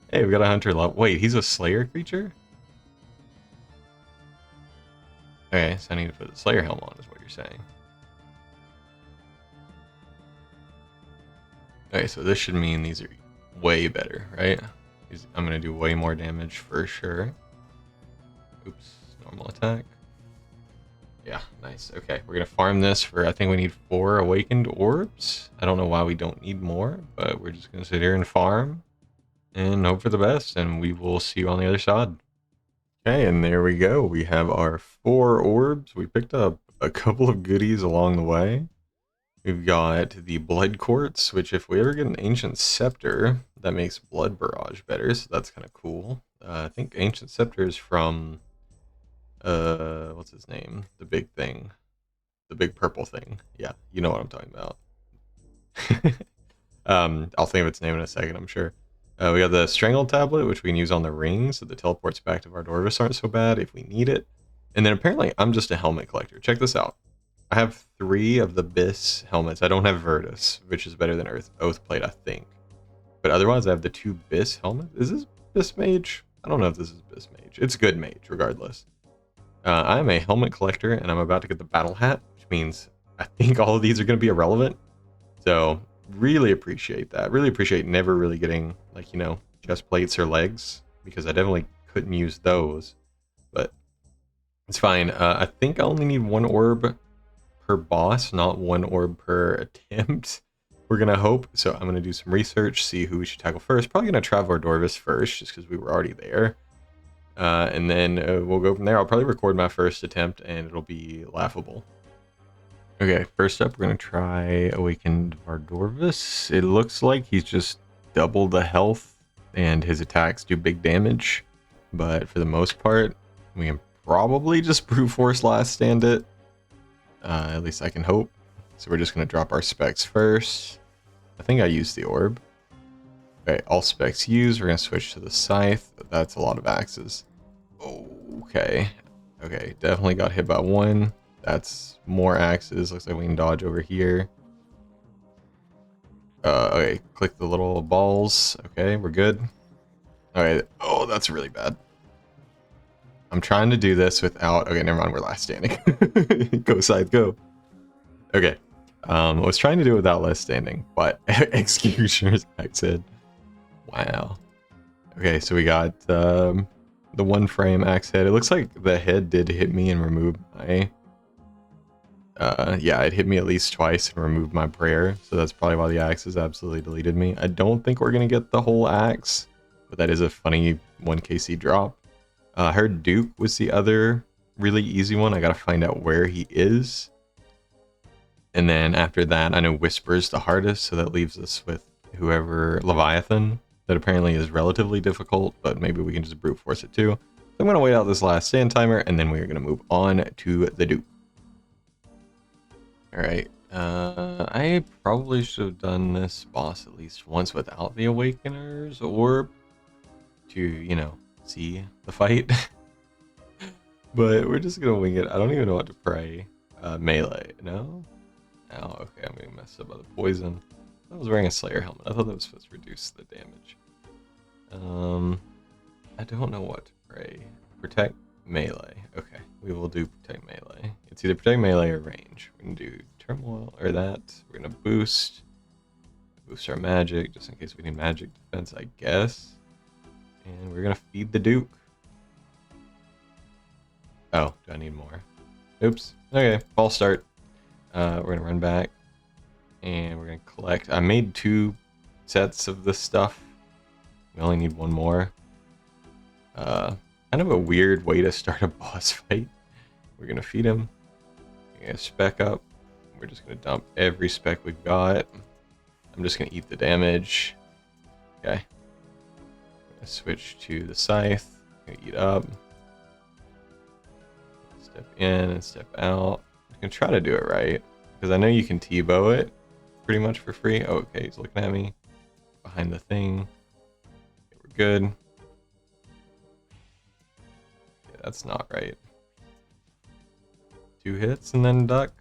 Hey, we got a hunter level. Wait, he's a slayer creature? Okay, so I need to put the slayer helm on, is what you're saying. Okay, so this should mean these are way better, right? I'm going to do way more damage for sure. Oops, normal attack. Yeah, nice. Okay, we're going to farm this for, I think we need 4 awakened orbs. I don't know why we don't need more, but we're just going to sit here and farm and hope for the best, and we will see you on the other side. Okay, and there we go. We have our 4 orbs. We picked up a couple of goodies along the way. We've got the Blood Quartz, which if we ever get an Ancient Scepter, that makes Blood Barrage better, so that's kind of cool. I think Ancient Scepter is from what's his name? The big thing. The big purple thing. Yeah, you know what I'm talking about. I'll think of its name in a second, I'm sure. We got the Strangle Tablet, which we can use on the ring, so the teleports back to Vardorvis aren't so bad if we need it. And then apparently I'm just a helmet collector. Check this out. I have 3 of the Bis helmets. I don't have Virtus, which is better than Oathplate, I think. But otherwise, I have the 2 Bis helmets. Is this Bis Mage? I don't know if this is Bis Mage. It's good Mage, regardless. I'm a helmet collector, and I'm about to get the Battle Hat, which means I think all of these are going to be irrelevant. So, really appreciate that. Really appreciate never really getting, like, you know, chest plates or legs, because I definitely couldn't use those. But it's fine. I think I only need 1 orb per boss, not 1 orb per attempt. We're gonna hope. So I'm gonna do some research, see who we should tackle first. Probably gonna try Vardorvis first, just because we were already there. And then we'll go from there. I'll probably record my first attempt, and it'll be laughable. Okay, first up, we're gonna try Awakened Vardorvis. It looks like he's just double the health, and his attacks do big damage. But for the most part, we can probably just brute force last stand it. At least I can hope. So we're just going to drop our specs first. I think I used the orb. Okay, all specs used. We're going to switch to the scythe. That's a lot of axes. Okay. Okay, definitely got hit by 1. That's more axes. Looks like we can dodge over here. Okay, click the little balls. Okay, we're good. Okay, oh, that's really bad. I'm trying to do this without... Okay, never mind, we're last standing. Go scythe, go. Okay. I was trying to do it without less standing, but Executioner's Axe head. Wow. Okay, so we got the 1 frame axe head. It looks like the head did hit me and remove my... yeah, it hit me at least twice and removed my prayer, so that's probably why the axe has absolutely deleted me. I don't think we're going to get the whole axe, but that is a funny 1kc drop. I heard Duke was the other really easy one. I gotta find out where he is. And then after that, I know Whisper's the hardest, so that leaves us with whoever, Leviathan, that apparently is relatively difficult, but maybe we can just brute force it too. I'm going to wait out this last stand timer, and then we're going to move on to the Duke. Alright, I probably should have done this boss at least once without the Awakener's Orb to, you know, see the fight. But we're just going to wing it. I don't even know what to pray. Melee, no? Oh, okay, I'm getting messed up by the poison. I was wearing a Slayer helmet. I thought that was supposed to reduce the damage. I don't know what to pray. Protect melee. Okay, we will do protect melee. It's either protect melee or range. We're gonna do turmoil or that. We're gonna boost our magic just in case we need magic defense, I guess. And we're gonna feed the Duke. Oh, do I need more? Oops. Okay, false start. We're gonna run back and we're gonna collect. I made 2 sets of this stuff. We only need 1 more. Kind of a weird way to start a boss fight. We're gonna feed him. We're gonna spec up. We're just gonna dump every spec we've got. I'm just gonna eat the damage. Okay. I'm gonna switch to the scythe. I'm gonna eat up. Step in and step out. I'm gonna try to do it right, because I know you can T-bow it pretty much for free. Oh, okay, he's looking at me behind the thing. Okay, we're good. Yeah, that's not right. 2 hits and then duck.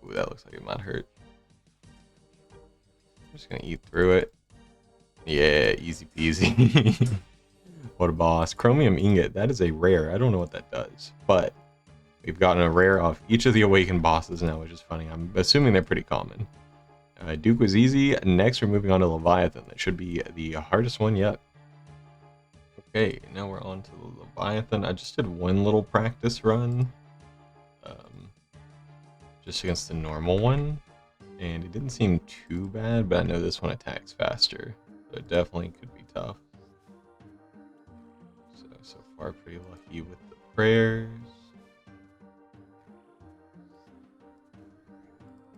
Ooh, that looks like it might hurt. I'm just gonna eat through it. Yeah, easy peasy. What a boss. Chromium ingot, that is a rare. I don't know what that does, but we've gotten a rare off each of the awakened bosses now, which is funny. I'm assuming they're pretty common. Duke was easy. Next, we're moving on to Leviathan. That should be the hardest one yet. Okay, now we're on to the Leviathan. I just did 1 little practice run. Just against the normal one. And it didn't seem too bad, but I know this one attacks faster. So it definitely could be tough. So far pretty lucky with the prayers.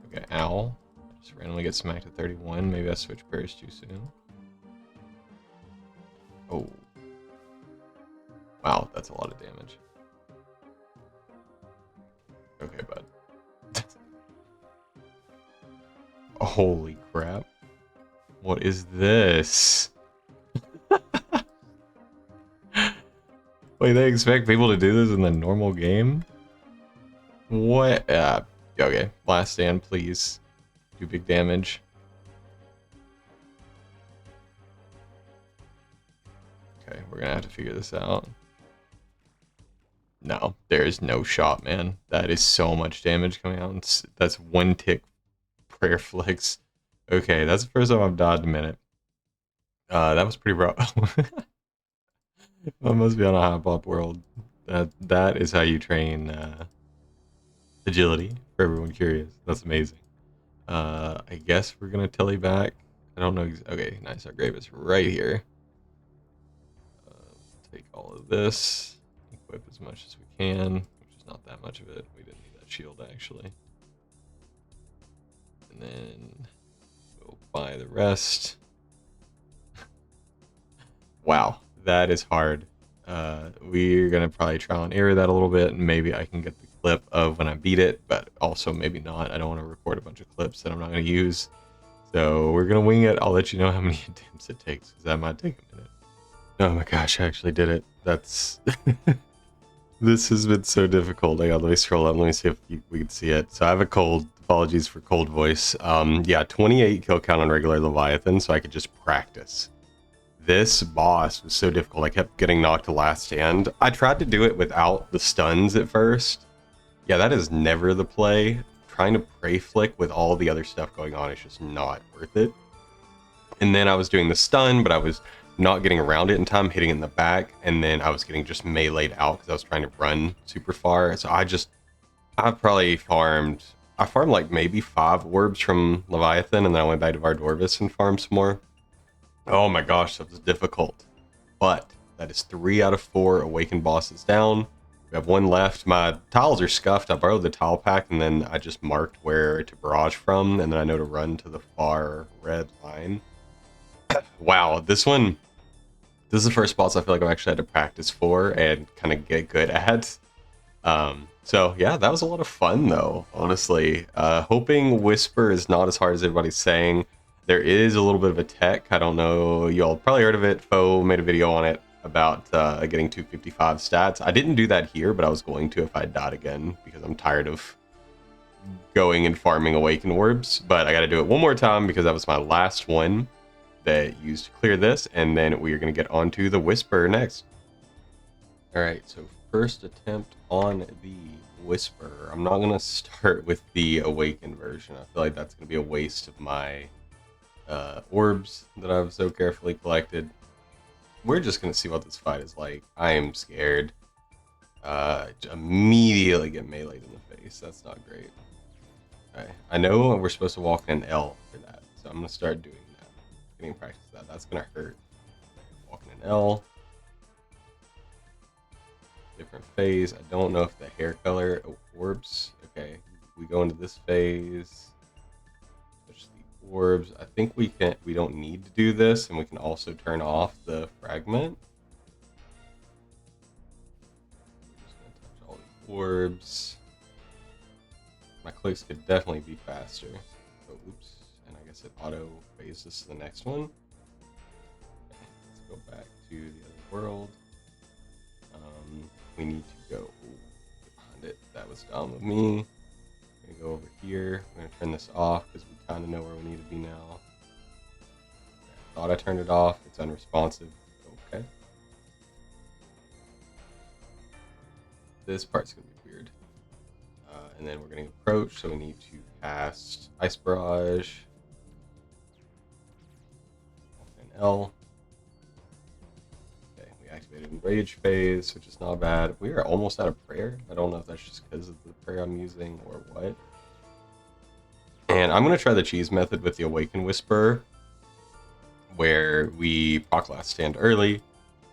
Okay, owl. Just randomly get smacked at 31. Maybe I switched prayers too soon. Oh, That's a lot of damage. Okay, bud. Holy crap. What is this? Wait, they expect people to do this in the normal game? What? Okay, last stand, please. Do big damage. Okay, we're gonna have to figure this out. No, there's no shot, man. That is so much damage coming out. That's one tick prayer flicks. Okay, that's the first time I've died in a minute. That was pretty rough. I must be on a high pop world. That is how you train agility, for everyone curious. That's amazing. I guess we're gonna telly back. I don't know. Okay, nice. Our grave is right here. Take all of this, equip as much as we can, which is not that much of it. We didn't need that shield actually. And then we'll buy the rest. Wow, that is hard. We're gonna probably trial and error that a little bit, and maybe I can get the clip of when I beat it, but also maybe not. I don't want to record a bunch of clips that I'm not gonna use. So we're gonna wing it. I'll let you know how many attempts it takes, because that might take a minute. Oh my gosh, I actually did it. That's... This has been so difficult. Let me scroll up. Let me see if we can see it. So I have a cold. Apologies for cold voice. Yeah, 28 kill count on regular Leviathan, so I could just practice. This boss was so difficult. I kept getting knocked to last stand. I tried to do it without the stuns at first. Yeah, that is never the play. Trying to pray flick with all the other stuff going on is just not worth it. And then I was doing the stun, but I was not getting around it in time, hitting it in the back, and then I was getting just meleeed out because I was trying to run super far. So I probably farmed like maybe 5 orbs from Leviathan, and then I went back to Vardorvis and farmed some more. Oh my gosh, that was difficult. But that is 3 out of 4 awakened bosses down. We have 1 left. My tiles are scuffed. I borrowed the tile pack, and then I just marked where to barrage from, and then I know to run to the far red line. Wow, this is the first boss I feel like I've actually had to practice for and kind of get good at. So yeah, that was a lot of fun though, honestly. Hoping Whisper is not as hard as everybody's saying. There is a little bit of a tech. I don't know, y'all probably heard of it. Foe made a video on it about getting 255 stats. I didn't do that here, but I was going to if I died again because I'm tired of going and farming Awakened Orbs. But I got to do it one more time because that was my last one that used to clear this, and then we are going to get onto the Whisper next. All right, so first attempt on the Whisper. I'm not going to start with the Awakened version. I feel like that's going to be a waste of my orbs that I've so carefully collected. We're just going to see what this fight is like. I am scared. Immediately get meleeed in the face. That's not great. Okay. I know we're supposed to walk an L for that, so I'm going to start doing that. Getting practice that. That's going to hurt. Walking an L. Different phase. I don't know if the hair color orbs. Okay, we go into this phase. Switch the orbs. I think we don't need to do this, and we can also turn off the fragment. We're just gonna touch all the orbs. My clicks could definitely be faster. Oh, oops. And I guess it auto phases to the next one. Okay, let's go back to the other world. We need to go behind it. That was dumb of me. I'm gonna go over here. I'm gonna turn this off because we kind of know where we need to be now. Okay, I thought I turned it off. It's unresponsive. Okay. This part's gonna be weird. And then we're gonna approach, so we need to cast Ice Barrage. And L. Activated Enrage phase, which is not bad. We are almost out of prayer. I don't know if that's just because of the prayer I'm using or what. And I'm going to try the cheese method with the Awaken Whisperer, where we proc last stand early,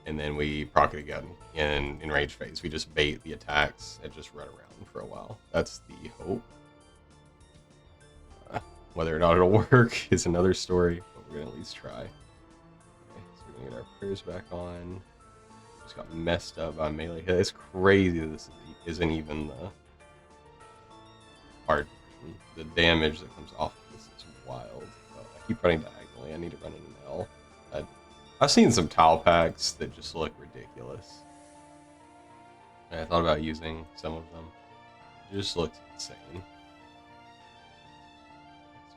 and then we proc it again in Enrage phase. We just bait the attacks and just run around for a while. That's the hope. Whether or not it'll work is another story, but we're going to at least try. Okay, so we're going to get our prayers back on. just got messed up by melee hit. It's crazy this isn't even the hard version. The damage that comes off of this is wild. Oh, I keep running diagonally. I need to run in an L. I've seen some tile packs that just look ridiculous. And I thought about using some of them. It just looks insane. So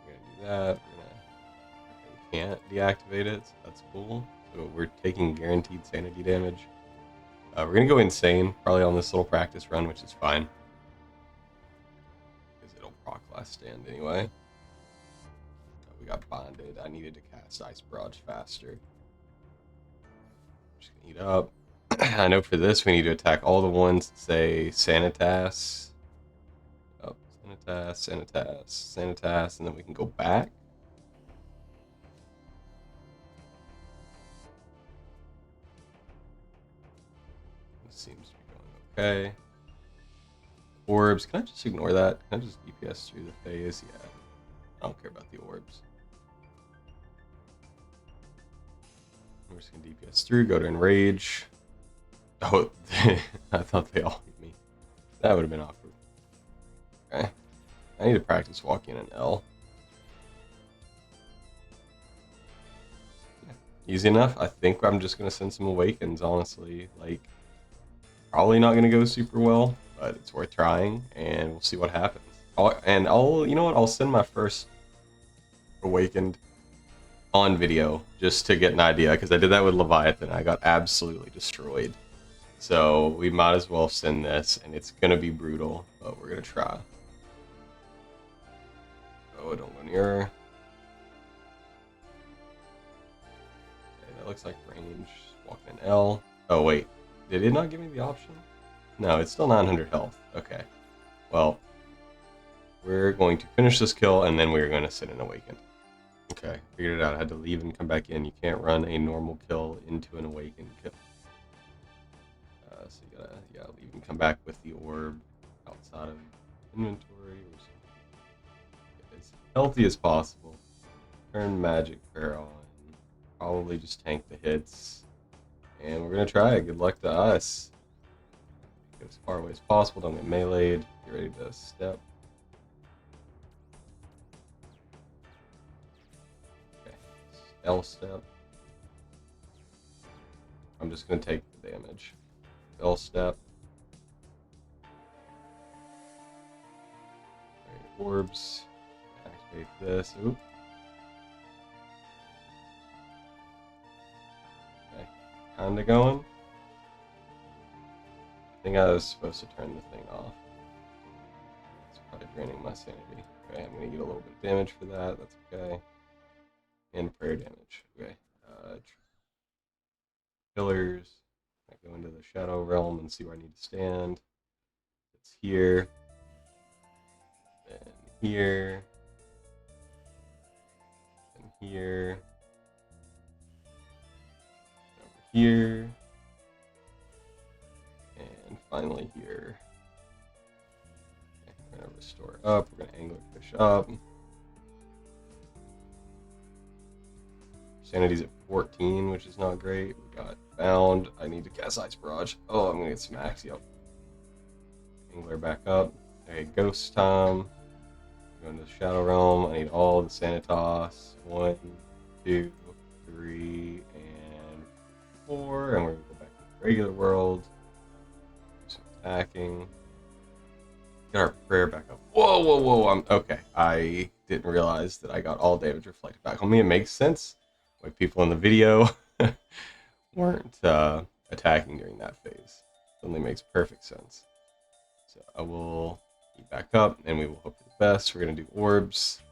we're gonna do that. We can't deactivate it, so that's cool. So we're taking guaranteed sanity damage. We're gonna go insane, probably on this little practice run, which is fine. Because it'll proc last stand anyway. We got bonded. I needed to cast Ice Barrage faster. Just gonna eat up. I know for this we need to attack all the ones that say Sanitas. Oh, Sanitas, and then we can go back. This seems to be going okay. Orbs, can I just ignore that? Can I just DPS through the phase? Yeah, I don't care about the orbs. I'm just gonna DPS through, go to Enrage. Oh, I thought they all hit me. That would have been awkward. Okay. I need to practice walking an L. Yeah. Easy enough. I think I'm just going to send some Awakens, honestly. Like, probably not going to go super well, but it's worth trying, and we'll see what happens. You know what? I'll send my first Awakened on video just to get an idea, because I did that with Leviathan. I got absolutely destroyed. So we might as well send this, and it's going to be brutal, but we're going to try. Oh, don't go near her. Okay, that looks like range. Walking an L. Oh, wait. Did it not give me the option? No, it's still 900 health. Okay. Well, we're going to finish this kill, and then we're going to sit and awaken. Okay, figured it out. I had to leave and come back in. You can't run a normal kill into an awakened kill. So you gotta leave and come back with the orb outside of inventory. Get as healthy as possible. Turn magic prayer on. Probably just tank the hits. And we're gonna try it. Good luck to us. Get as far away as possible. Don't get meleeed. Get ready to step. Okay. L step. I'm just gonna take the damage. L step. Right, orbs. Activate this. Oop. Okay. Kinda going. I think I was supposed to turn the thing off. It's probably draining my sanity. Okay, I'm gonna get a little bit of damage for that. That's okay. And prayer damage. Okay. Pillars. I go into the Shadow Realm and see where I need to stand. It's here. Then here. Then here. Over here. And finally here. Okay, we're gonna restore up. We're gonna anglerfish up. Sanity's at 14, which is not great. We got bound. I need to cast Ice Barrage. Oh, I'm gonna get smacked. Yep. Angler back up. Okay, ghost time. Going to the Shadow Realm. I need all the Sanitas. 1, 2, 3, and 4. And we're gonna go back to the regular world. Do some attacking. Get our prayer back up. Whoa, whoa, whoa. Okay. I didn't realize that I got all damage reflected back on me. It makes sense. Why people in the video weren't attacking during that phase. It only makes perfect sense. So I will eat back up, and we will hope for the best. We're going to do orbs.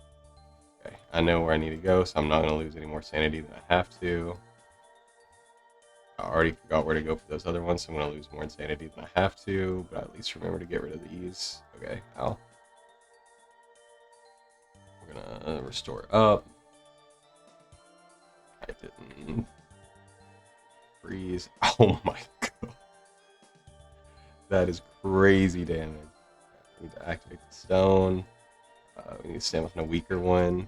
Okay, I know where I need to go, so I'm not going to lose any more sanity than I have to. I already forgot where to go for those other ones, so I'm going to lose more insanity than I have to, but at least remember to get rid of these. Okay, ow. We're going to restore up. I didn't freeze. Oh my god. That is crazy damage. I need to activate the stone. We need to stand within a weaker one.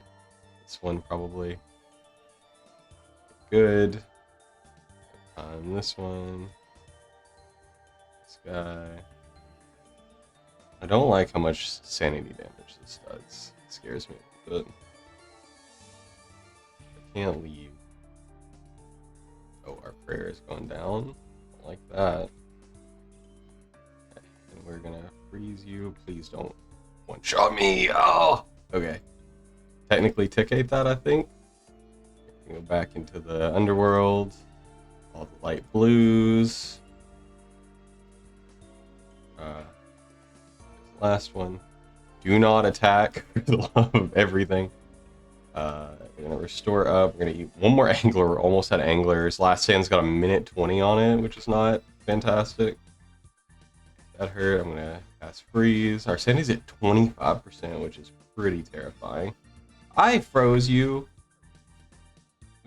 This one probably. Good. This one. guy. I don't like how much sanity damage this does. It scares me a bit. I can't leave. Oh, our prayer is going down. Don't like that. Okay. And we're gonna freeze you. Please don't one-shot me. Oh! Okay. Technically tickate that, I think. Go back into the underworld. All the light blues. Last one. Do not attack for the love of everything. We're gonna restore up. We're gonna eat one more angler. We're almost at anglers. Last stand's got a minute 20 on it, which is not fantastic. That hurt. I'm gonna cast freeze. Our sanity's at 25%, which is pretty terrifying. I froze you.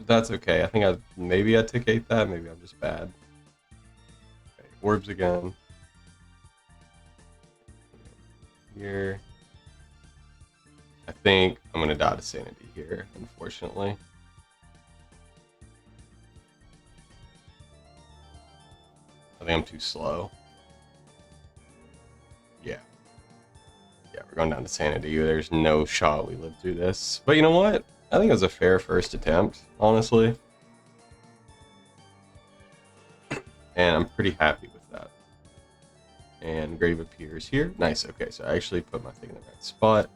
That's okay. I think maybe I tickate that. Maybe I'm just bad. Okay, orbs again. Here. I think I'm gonna die to sanity here, unfortunately. I think I'm too slow. Yeah. Yeah, we're going down to sanity. There's no shot we live through this. But you know what? I think it was a fair first attempt, honestly. And I'm pretty happy with that. And grave appears here. Nice. Okay, so I actually put my thing in the right spot.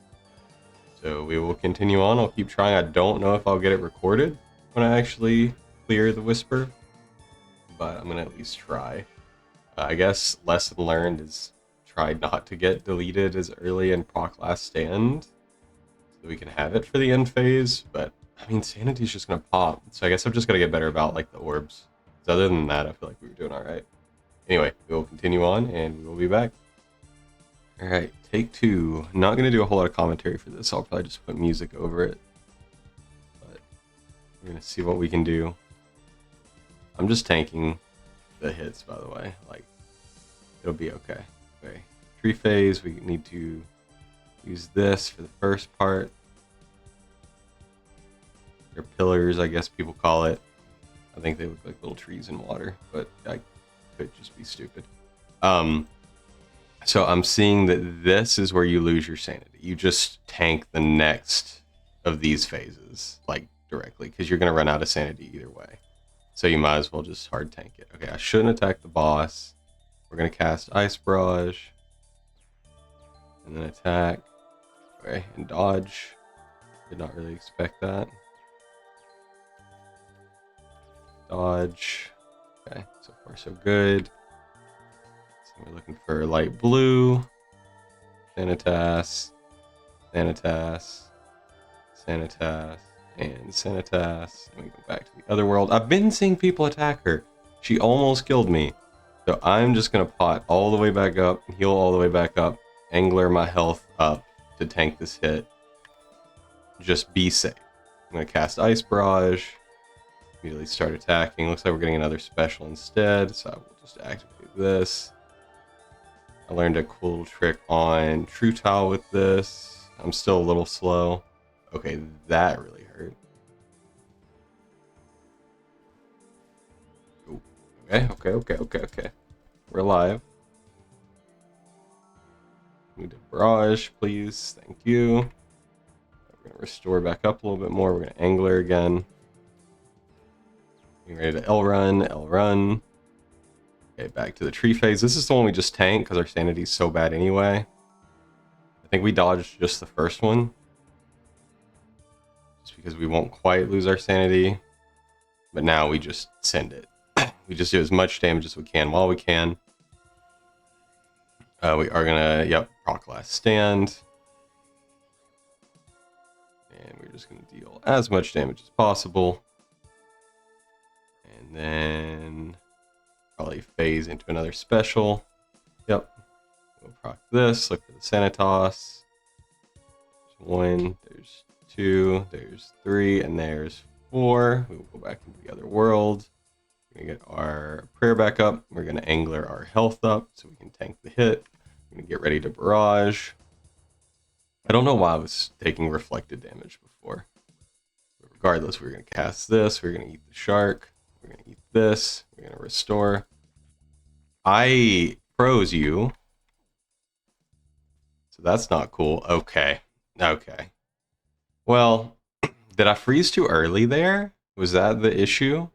So we will continue on. I'll keep trying. I don't know if I'll get it recorded when I actually clear the whisper, but I'm gonna at least try. I guess lesson learned is try not to get deleted as early in proc last stand, so we can have it for the end phase. But I mean, sanity's just gonna pop, so I guess I'm just gonna get better about like the orbs. So other than that, I feel like we were doing all right. Anyway, we will continue on, and we will be back. All right, take two. Not gonna do a whole lot of commentary for this. I'll probably just put music over it. But we're gonna see what we can do. I'm just tanking the hits, by the way. Like, it'll be okay. Okay, tree phase. We need to use this for the first part. They're pillars, I guess people call it. I think they look like little trees in water, but I could just be stupid. So I'm seeing that this is where you lose your sanity. You just tank the next of these phases, like directly, because you're going to run out of sanity either way. So you might as well just hard tank it. Okay, I shouldn't attack the boss. We're going to cast Ice Barrage. And then attack. Okay, and dodge. Did not really expect that. Dodge. Okay, so far so good. We're looking for light blue, Sanitas, Sanitas, Sanitas, and Sanitas. And we go back to the other world. I've been seeing people attack her. She almost killed me. So I'm just going to pot all the way back up, heal all the way back up, angler my health up to tank this hit. Just be safe. I'm going to cast Ice Barrage. Immediately start attacking. Looks like we're getting another special instead, so I will just activate this. I learned a cool trick on True Tile with this. I'm still a little slow. Okay, that really hurt. Ooh. Okay. We're alive. Need a barrage, please. Thank you. We're gonna restore back up a little bit more. We're gonna angler again. Getting ready to L run. Okay, back to the tree phase. This is the one we just tanked because our sanity's so bad anyway. I think we dodged just the first one. Just because we won't quite lose our sanity. But now we just send it. We just do as much damage as we can while we can. We are gonna, proc last stand. And we're just gonna deal as much damage as possible. And then probably phase into another special. Yep. We'll proc this, look for the Sanitas. There's 1, there's 2, there's 3, and there's 4. We will go back into the other world. We're gonna get our prayer back up. We're gonna angler our health up so we can tank the hit. We're gonna get ready to barrage. I don't know why I was taking reflected damage before. But regardless, we're gonna cast this. We're gonna eat the shark. We're gonna eat this. We're gonna restore. I froze you. So that's not cool. Okay. Okay. Well, did I freeze too early there? Was that the issue?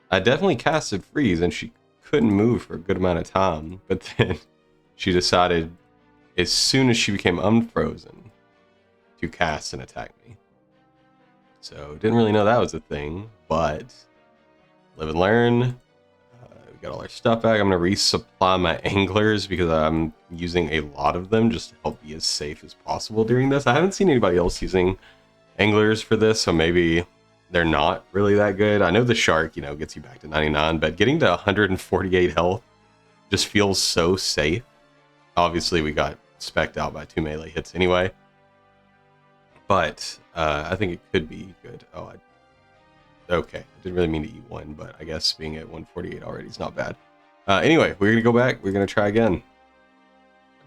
I definitely casted freeze and she couldn't move for a good amount of time, but then she decided as soon as she became unfrozen to cast and attack me. So didn't really know that was a thing, but live and learn. We got all our stuff back. I'm gonna resupply my anglers because I'm using a lot of them just to help be as safe as possible during this. I haven't seen anybody else using anglers for this, so maybe they're not really that good. I know the shark, you know, gets you back to 99, but getting to 148 health just feels so safe. Obviously, we got specced out by 2 melee hits anyway, but I think it could be good. Oh, okay. I didn't really mean to eat one, but I guess being at 148 already is not bad. Anyway, we're going to go back. We're going to try again.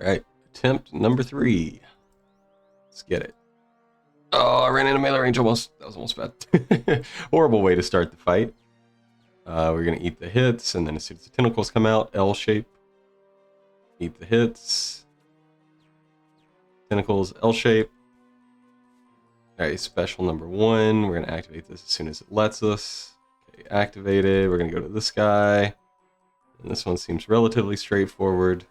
All right. Attempt number 3. Let's get it. Oh, I ran into melee range almost. That was almost bad. Horrible way to start the fight. We're going to eat the hits, and then as soon as the tentacles come out, L shape. Eat the hits. Tentacles, L shape. Alright, special number 1. We're going to activate this as soon as it lets us. Okay, activated. We're going to go to this guy. And this one seems relatively straightforward.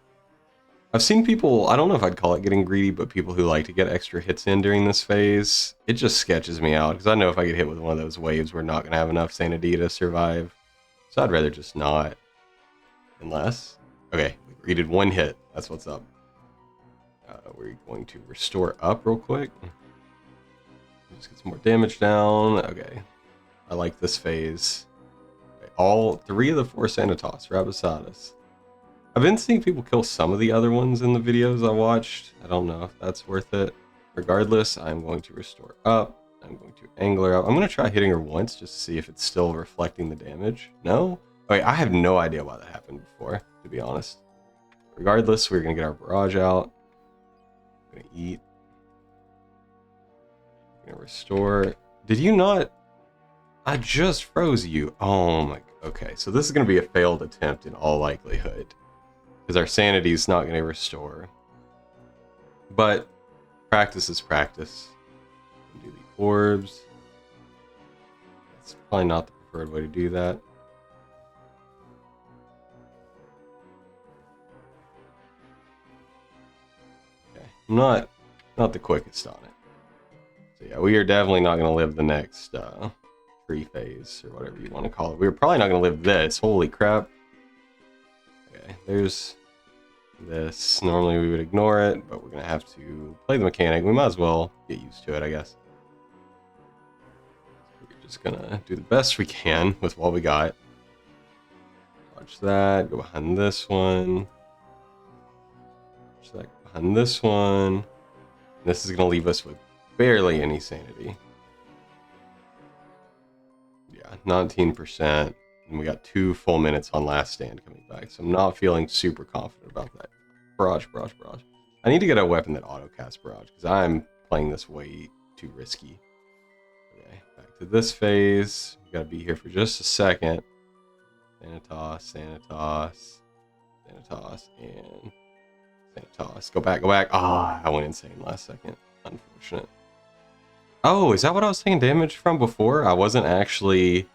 I've seen people, I don't know if I'd call it getting greedy, but people who like to get extra hits in during this phase. It just sketches me out, because I know if I get hit with one of those waves, we're not going to have enough sanity to survive. So I'd rather just not. Unless... Okay, we greeted 1 hit. That's what's up. We're going to restore up real quick. Just get some more damage down. Okay. I like this phase. Okay, all 3 of the 4 Sanitas right beside us. I've been seeing people kill some of the other ones in the videos I watched. I don't know if that's worth it. Regardless, I'm going to restore up. I'm going to angler up. I'm going to try hitting her once just to see if it's still reflecting the damage. No? Okay, I have no idea why that happened before, to be honest. Regardless, we're going to get our barrage out. I'm going to eat. I'm going to restore. Did you not? I just froze you. Oh my. Okay, so this is going to be a failed attempt in all likelihood. Because our sanity is not going to restore. But practice is practice. Do the orbs. That's probably not the preferred way to do that. Okay, I'm not the quickest on it. So yeah, we are definitely not going to live the next tree phase, or whatever you want to call it. We're probably not going to live this. Holy crap. Okay, there's this. Normally we would ignore it, but we're going to have to play the mechanic. We might as well get used to it, I guess. We're just going to do the best we can with what we got. Watch that. Go behind this one. Watch that. Go behind this one. This is going to leave us with barely any sanity. Yeah, 19%. And we got 2 full minutes on last stand coming back. So I'm not feeling super confident about that. Barrage. I need to get a weapon that auto-casts barrage, because I'm playing this way too risky. Okay, back to this phase. We gotta be here for just a second. Sanitas, and Sanitas. Go back. Ah, I went insane last second. Unfortunate. Oh, is that what I was taking damage from before? I wasn't actually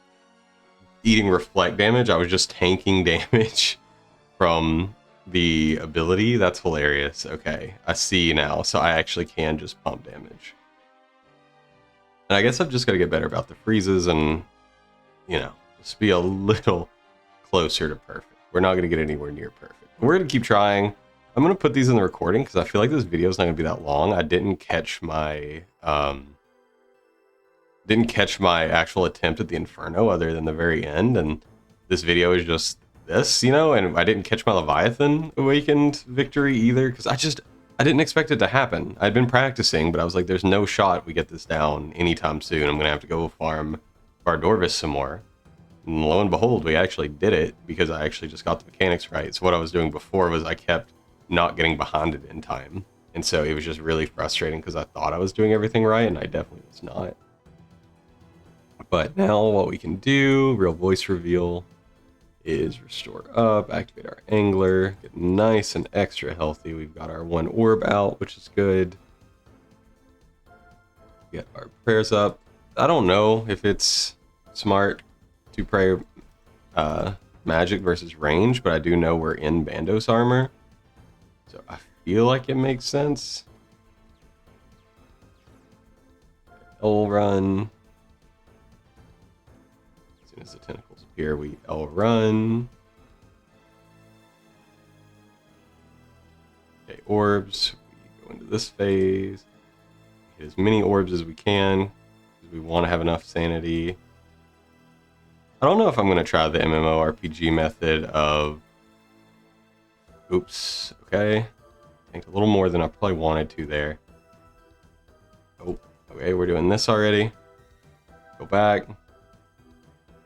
eating reflect damage. I was just tanking damage from the ability. That's hilarious. Okay, I see now. So I actually can just pump damage. And I guess I've just got to get better about the freezes and, you know, just be a little closer to perfect. We're not going to get anywhere near perfect. We're going to keep trying. I'm going to put these in the recording because I feel like this video is not going to be that long. I didn't catch my actual attempt at the Inferno other than the very end, and this video is just this, you know, and I didn't catch my Leviathan Awakened victory either, because I didn't expect it to happen. I'd been practicing, but I was like, there's no shot we get this down anytime soon. I'm going to have to go farm Bardorvis some more. And lo and behold, we actually did it, because I actually just got the mechanics right. So what I was doing before was I kept not getting behind it in time. And so it was just really frustrating, because I thought I was doing everything right, and I definitely was not. But now what we can do, real voice reveal. is restore up, activate our angler, get nice and extra healthy. We've got our 1 orb out, which is good. Get our prayers up. I don't know if it's smart to pray magic versus range, but I do know we're in Bandos armor, so I feel like it makes sense. L run. As soon as the tentacles appear, we L run. Okay, orbs. We go into this phase. Get as many orbs as we can, because we want to have enough sanity. I don't know if I'm going to try the MMORPG method of... Oops, okay. I think a little more than I probably wanted to there. Oh, okay, we're doing this already. Go back.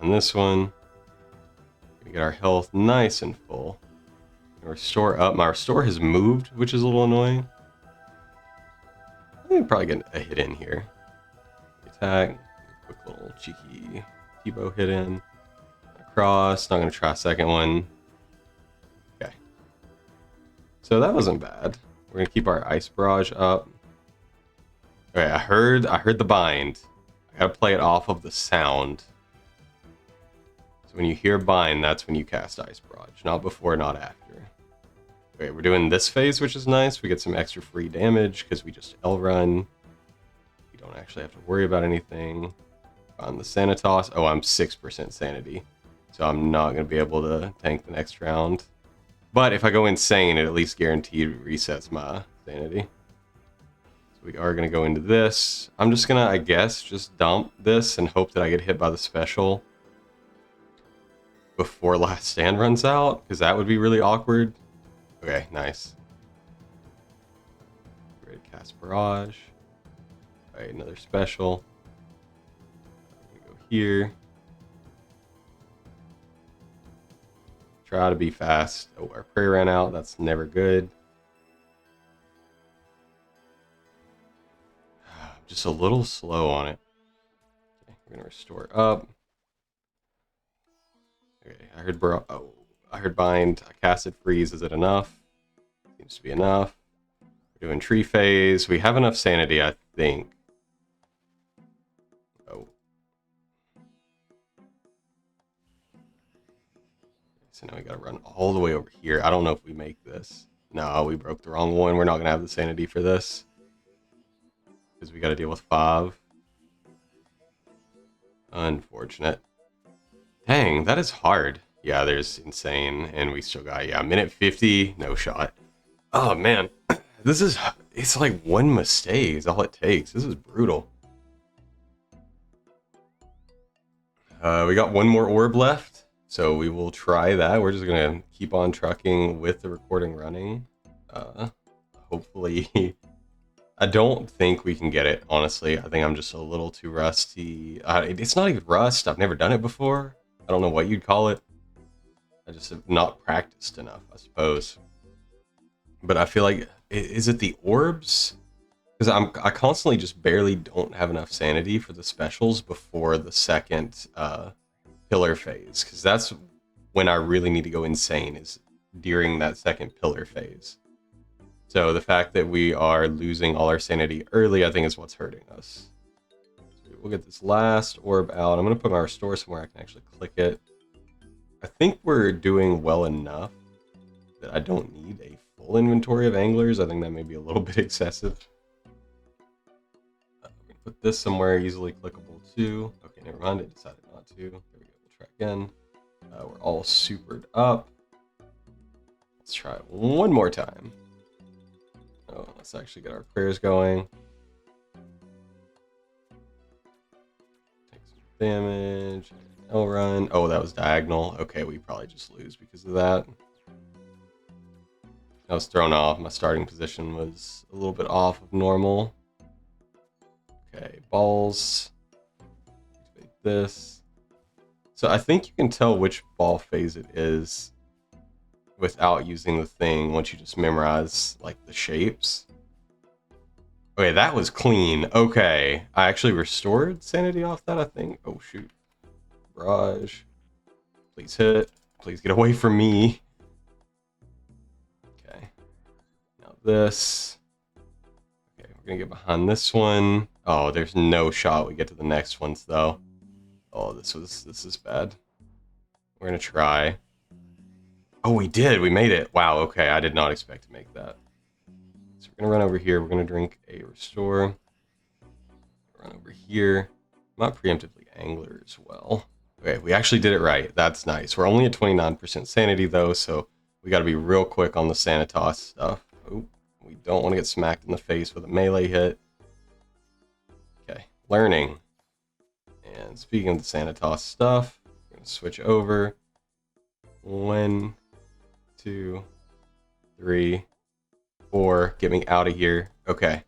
On this one, we get our health nice and full. And restore up. My restore has moved, which is a little annoying. I think probably get a hit in here. Attack. Quick little cheeky T-bow hit in. Across. Not going to try a second one. Okay. So that wasn't bad. We're going to keep our ice barrage up. Okay, I heard the bind. I got to play it off of the sound. When you hear bind, that's when you cast ice barrage. Not before, not after. Okay, we're doing this phase, which is nice. We get some extra free damage because we just L run. We don't actually have to worry about anything. On the Sanitas, oh, I'm 6% sanity. So I'm not going to be able to tank the next round. But if I go insane, it at least guaranteed resets my sanity. So we are going to go into this. I'm just going to, I guess, just dump this and hope that I get hit by the special before last stand runs out, because that would be really awkward. Okay, nice. Ready to cast barrage. Alright, another special. We go here. Try to be fast. Oh, our prayer ran out. That's never good. Just a little slow on it. Okay, we're gonna restore up. Okay, I heard bind. I casted freeze. Is it enough? Seems to be enough. We're doing tree phase. We have enough sanity, I think. Oh. So now we gotta run all the way over here. I don't know if we make this. No, we broke the wrong one. We're not gonna have the sanity for this, because we gotta deal with 5. Unfortunate. Dang, that is hard. Yeah, there's insane, and we still got, yeah, minute 50, no shot. Oh man, it's like one mistake is all it takes. This is brutal. We got one more orb left, so we will try that. We're just gonna keep on trucking with the recording running. Hopefully, I don't think we can get it, honestly. I think I'm just a little too rusty. It's not even rust. I've never done it before. I don't know what you'd call it. I just have not practiced enough, I suppose. But I feel like, is it the orbs? Because I constantly just barely don't have enough sanity for the specials before the second pillar phase. Because that's when I really need to go insane, is during that second pillar phase. So the fact that we are losing all our sanity early, I think, is what's hurting us. So we'll get this last orb out. I'm going to put my restore somewhere I can actually click it. I think we're doing well enough that I don't need a full inventory of anglers. I think that may be a little bit excessive. We're going to put this somewhere easily clickable too. Okay, never mind. I decided not to. There we go. We'll try again. We're all supered up. Let's try it one more time. Oh, let's actually get our prayers going. Take some damage. L run. Oh, that was diagonal. Okay, we probably just lose because of that. I was thrown off. My starting position was a little bit off of normal. Okay, balls. Activate this. So I think you can tell which ball phase it is without using the thing once you just memorize like the shapes. Okay, that was clean. Okay, I actually restored sanity off that, I think. Oh shoot. Barrage. Please hit. please get away from me. Okay. Now this. Okay, we're gonna get behind this one. Oh, there's no shot we get to the next ones though. Oh, this is bad. We're gonna try. Oh, we did. We made it. Wow. Okay, I did not expect to make that. So we're gonna run over here. We're gonna drink a restore. Run over here. I'm not preemptively angler as well. Okay, we actually did it right. That's nice. We're only at 29% sanity though, so we got to be real quick on the Sanitas stuff. Oh, we don't want to get smacked in the face with a melee hit. Okay, learning. And speaking of the Sanitas stuff, we're gonna switch over. 1, 2, 3, 4. Get me out of here. Okay.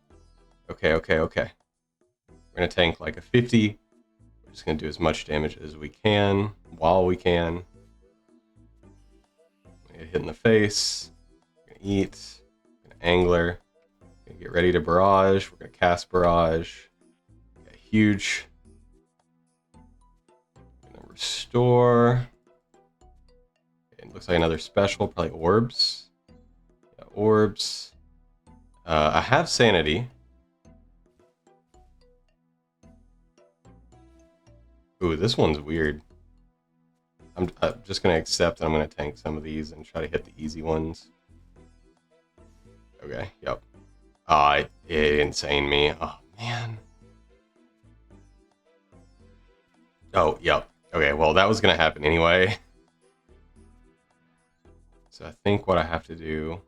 Okay. We're gonna tank like a 50. We're just gonna do as much damage as we can while we can. Get hit in the face. We're gonna eat. We're gonna angler. We're gonna get ready to barrage. We're gonna cast barrage. Okay, huge. We're gonna restore. Okay, it looks like another special, probably orbs. Yeah, orbs. I have sanity. Ooh, this one's weird. I'm just going to accept that I'm going to tank some of these and try to hit the easy ones. Okay, yep. It insane me. Oh, man. Oh, yep. Okay, well, that was going to happen anyway. So I think what I have to do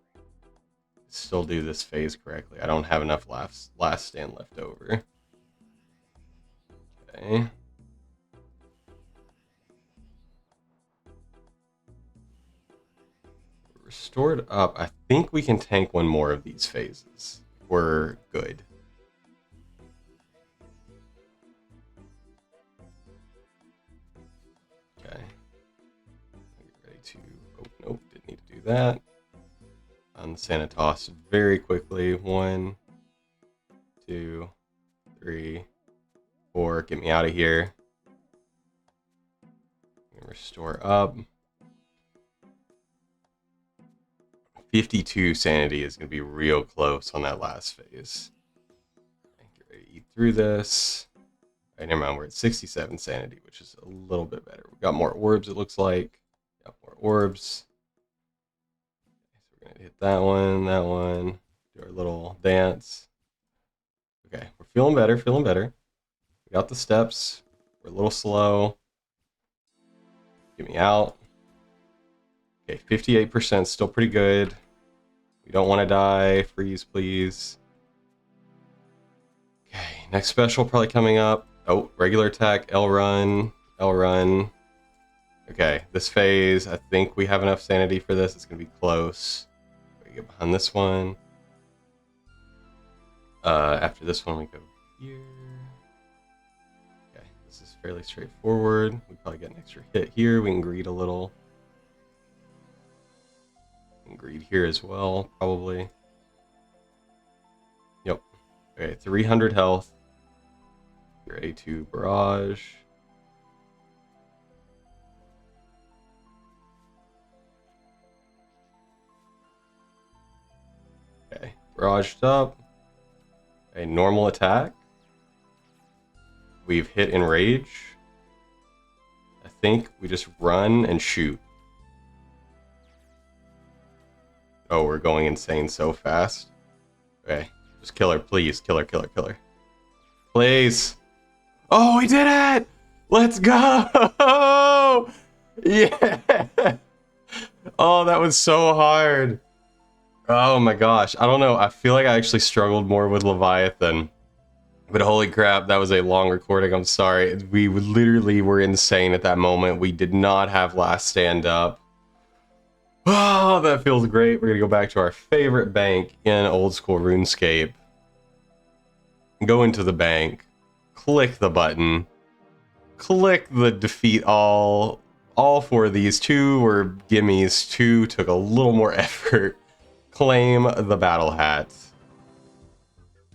is still do this phase correctly. I don't have enough last stand left over. Okay. Restored up. I think we can tank one more of these phases. We're good. Okay. Get ready to. Oh, nope. Didn't need to do that. On the Sanitas very quickly. 1, 2, 3, 4. Get me out of here. Restore up. 52 sanity is going to be real close on that last phase. Get ready to eat through this. All right, never mind. We're at 67 sanity, which is a little bit better. We got more orbs, it looks like. Got more orbs. So we're going to hit that one. Do our little dance. Okay, we're feeling better, We got the steps. We're a little slow. Get me out. Okay, 58%, still pretty good. We don't want to die. Freeze, please. Okay, next special probably coming up. Oh, regular attack, L run. Okay, this phase, I think we have enough sanity for this. It's going to be close. We get behind this one. After this one, we go here. Okay, this is fairly straightforward. We probably get an extra hit here. We can greed a little. Greed here as well, probably. Yep. Okay, 300 health. Get ready to barrage. Okay, barraged up. A normal attack. We've hit enrage. I think we just run and shoot. Oh, we're going insane so fast. Okay, just kill her, please. Kill her. Please. Oh, we did it! Let's go! Yeah! Oh, that was so hard. Oh my gosh. I don't know. I feel like I actually struggled more with Leviathan. But holy crap, that was a long recording. I'm sorry. We literally were insane at that moment. We did not have last stand up. Oh, that feels great. We're going to go back to our favorite bank in old school RuneScape. Go into the bank. Click the button. Click the defeat all. All 4 of these. 2 were gimmies. 2 took a little more effort. Claim the battle hat.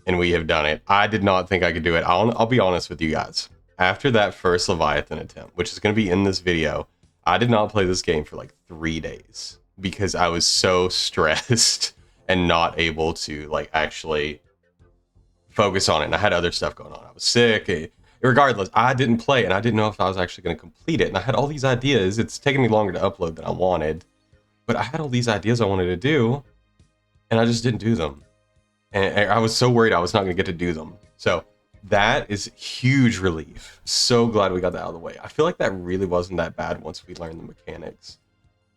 And we have done it. I did not think I could do it. I'll be honest with you guys. After that first Leviathan attempt, which is going to be in this video, I did not play this game for like 3 days because I was so stressed and not able to like actually focus on it. And I had other stuff going on. I was sick. Regardless, I didn't play and I didn't know if I was actually going to complete it. And I had all these ideas. It's taken me longer to upload than I wanted, but I had all these ideas I wanted to do and I just didn't do them. And I was so worried I was not going to get to do them. So that is huge relief. So glad we got that out of the way. I feel like that really wasn't that bad once we learned the mechanics.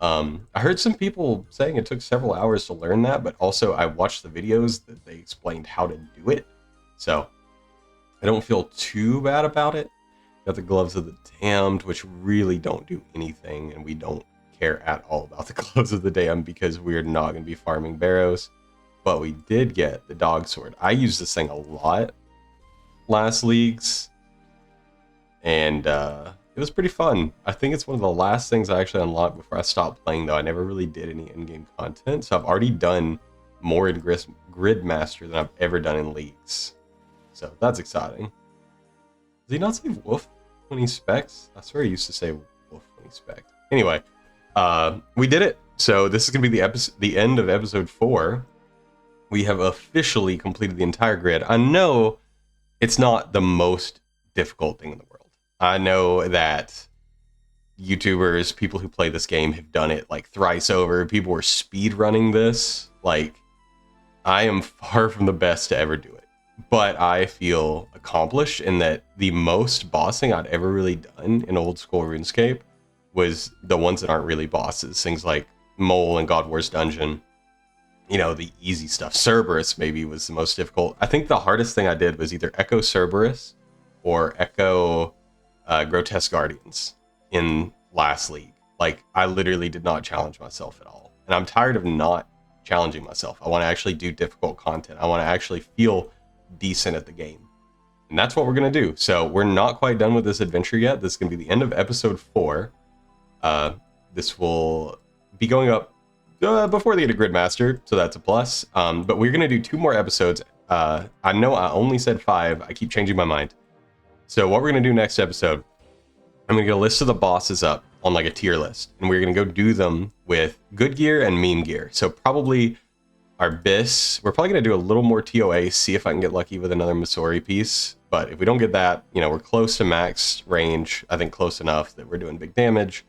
I heard some people saying it took several hours to learn that, but also I watched the videos that they explained how to do it. So I don't feel too bad about it. Got the Gloves of the Damned, which really don't do anything, and we don't care at all about the Gloves of the Damned because we're not going to be farming barrows. But we did get the Dog Sword. I used this thing a lot last leagues, and it was pretty fun. I think it's one of the last things I actually unlocked before I stopped playing, though. I never really did any in-game content, so I've already done more in Gridmaster than I've ever done in leagues. So that's exciting. Does he not say wolf when he specs? I swear he used to say wolf when he specced. Anyway, we did it. So this is going to be the end of episode 4. We have officially completed the entire grid. I know it's not the most difficult thing in the world. I know that YouTubers, people who play this game, have done it like thrice over. People were speed running this. Like, I am far from the best to ever do it. But I feel accomplished in that the most bossing I'd ever really done in old school RuneScape was the ones that aren't really bosses. Things like Mole and God War's Dungeon. You know, the easy stuff. Cerberus maybe was the most difficult. I think the hardest thing I did was either Echo Cerberus or Echo Grotesque Guardians in last league. Like, I literally did not challenge myself at all. And I'm tired of not challenging myself. I want to actually do difficult content. I want to actually feel decent at the game. And that's what we're going to do. So we're not quite done with this adventure yet. This is going to be the end of episode 4. This will be going up before the end of Gridmaster, so that's a plus. But we're going to do 2 more episodes. I know I only said 5. I keep changing my mind. So what we're going to do next episode, I'm going to get a list of the bosses up on like a tier list. And we're going to go do them with good gear and meme gear. So probably our BIS. We're probably going to do a little more TOA, see if I can get lucky with another Masori piece. But if we don't get that, you know, we're close to max range. I think close enough that we're doing big damage.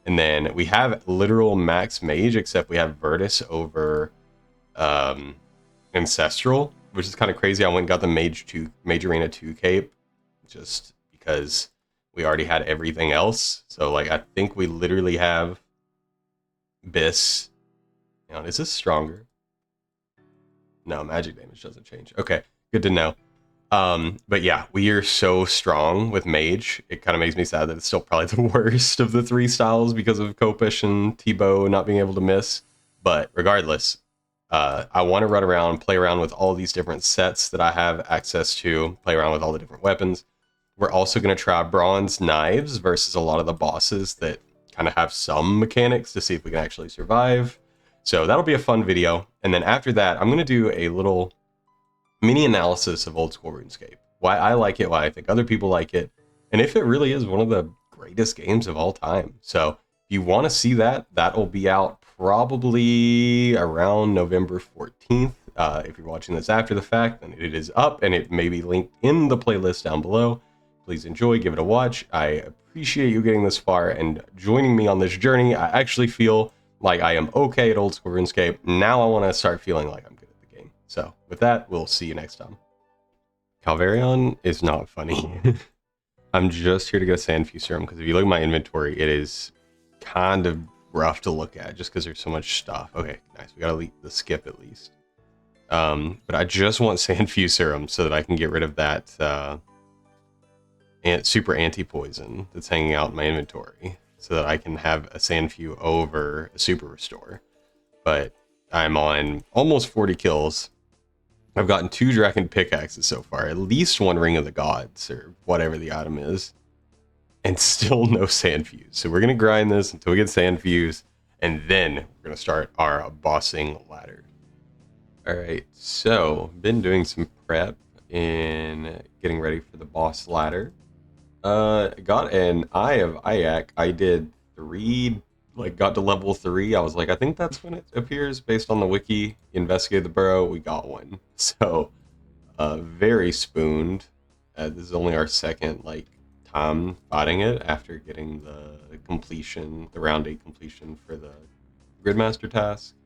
And then we have literal max mage, except we have Virtus over Ancestral, which is kind of crazy. I went and got the Mage Arena 2 cape, just because we already had everything else. So, like, I think we literally have BIS. Now, is this stronger? No, magic damage doesn't change. Okay, good to know. But yeah, we are so strong with Mage. It kind of makes me sad that it's still probably the worst of the 3 styles because of Copish and T-Bow not being able to miss. But regardless, I want to run around, play around with all these different sets that I have access to, play around with all the different weapons. We're also going to try bronze knives versus a lot of the bosses that kind of have some mechanics to see if we can actually survive. So that'll be a fun video. And then after that, I'm going to do a little mini analysis of old school RuneScape. Why I like it, why I think other people like it, and if it really is one of the greatest games of all time. So if you want to see that, that will be out probably around November 14th. If you're watching this after the fact, then it is up and it may be linked in the playlist down below. Please enjoy, give it a watch. I appreciate you getting this far and joining me on this journey. I actually feel like I am okay at old school RuneScape. Now I want to start feeling like I'm good at the game. So with that, we'll see you next time. Calvarion is not funny. I'm just here to go Sandfuse Serum because if you look at my inventory, it is kind of rough to look at just because there's so much stuff. Okay, nice. We got the skip at least. But I just want Sandfuse Serum so that I can get rid of that super anti-poison that's hanging out in my inventory so that I can have a Sandfuse over a super restore. But I'm on almost 40 kills. I've gotten 2 Draken pickaxes so far, at least 1 Ring of the Gods, or whatever the item is, and still no Sandfuse. So we're going to grind this until we get Sandfuse, and then we're going to start our bossing ladder. Alright, so been doing some prep in getting ready for the boss ladder. Got an Eye of Ayak. I did 3, like got to level 3, I was like, I think that's when it appears based on the wiki. Investigated the burrow, we got one. So very spooned. This is only our second like time fighting it after getting the completion, the round 8 completion for the Gridmaster task.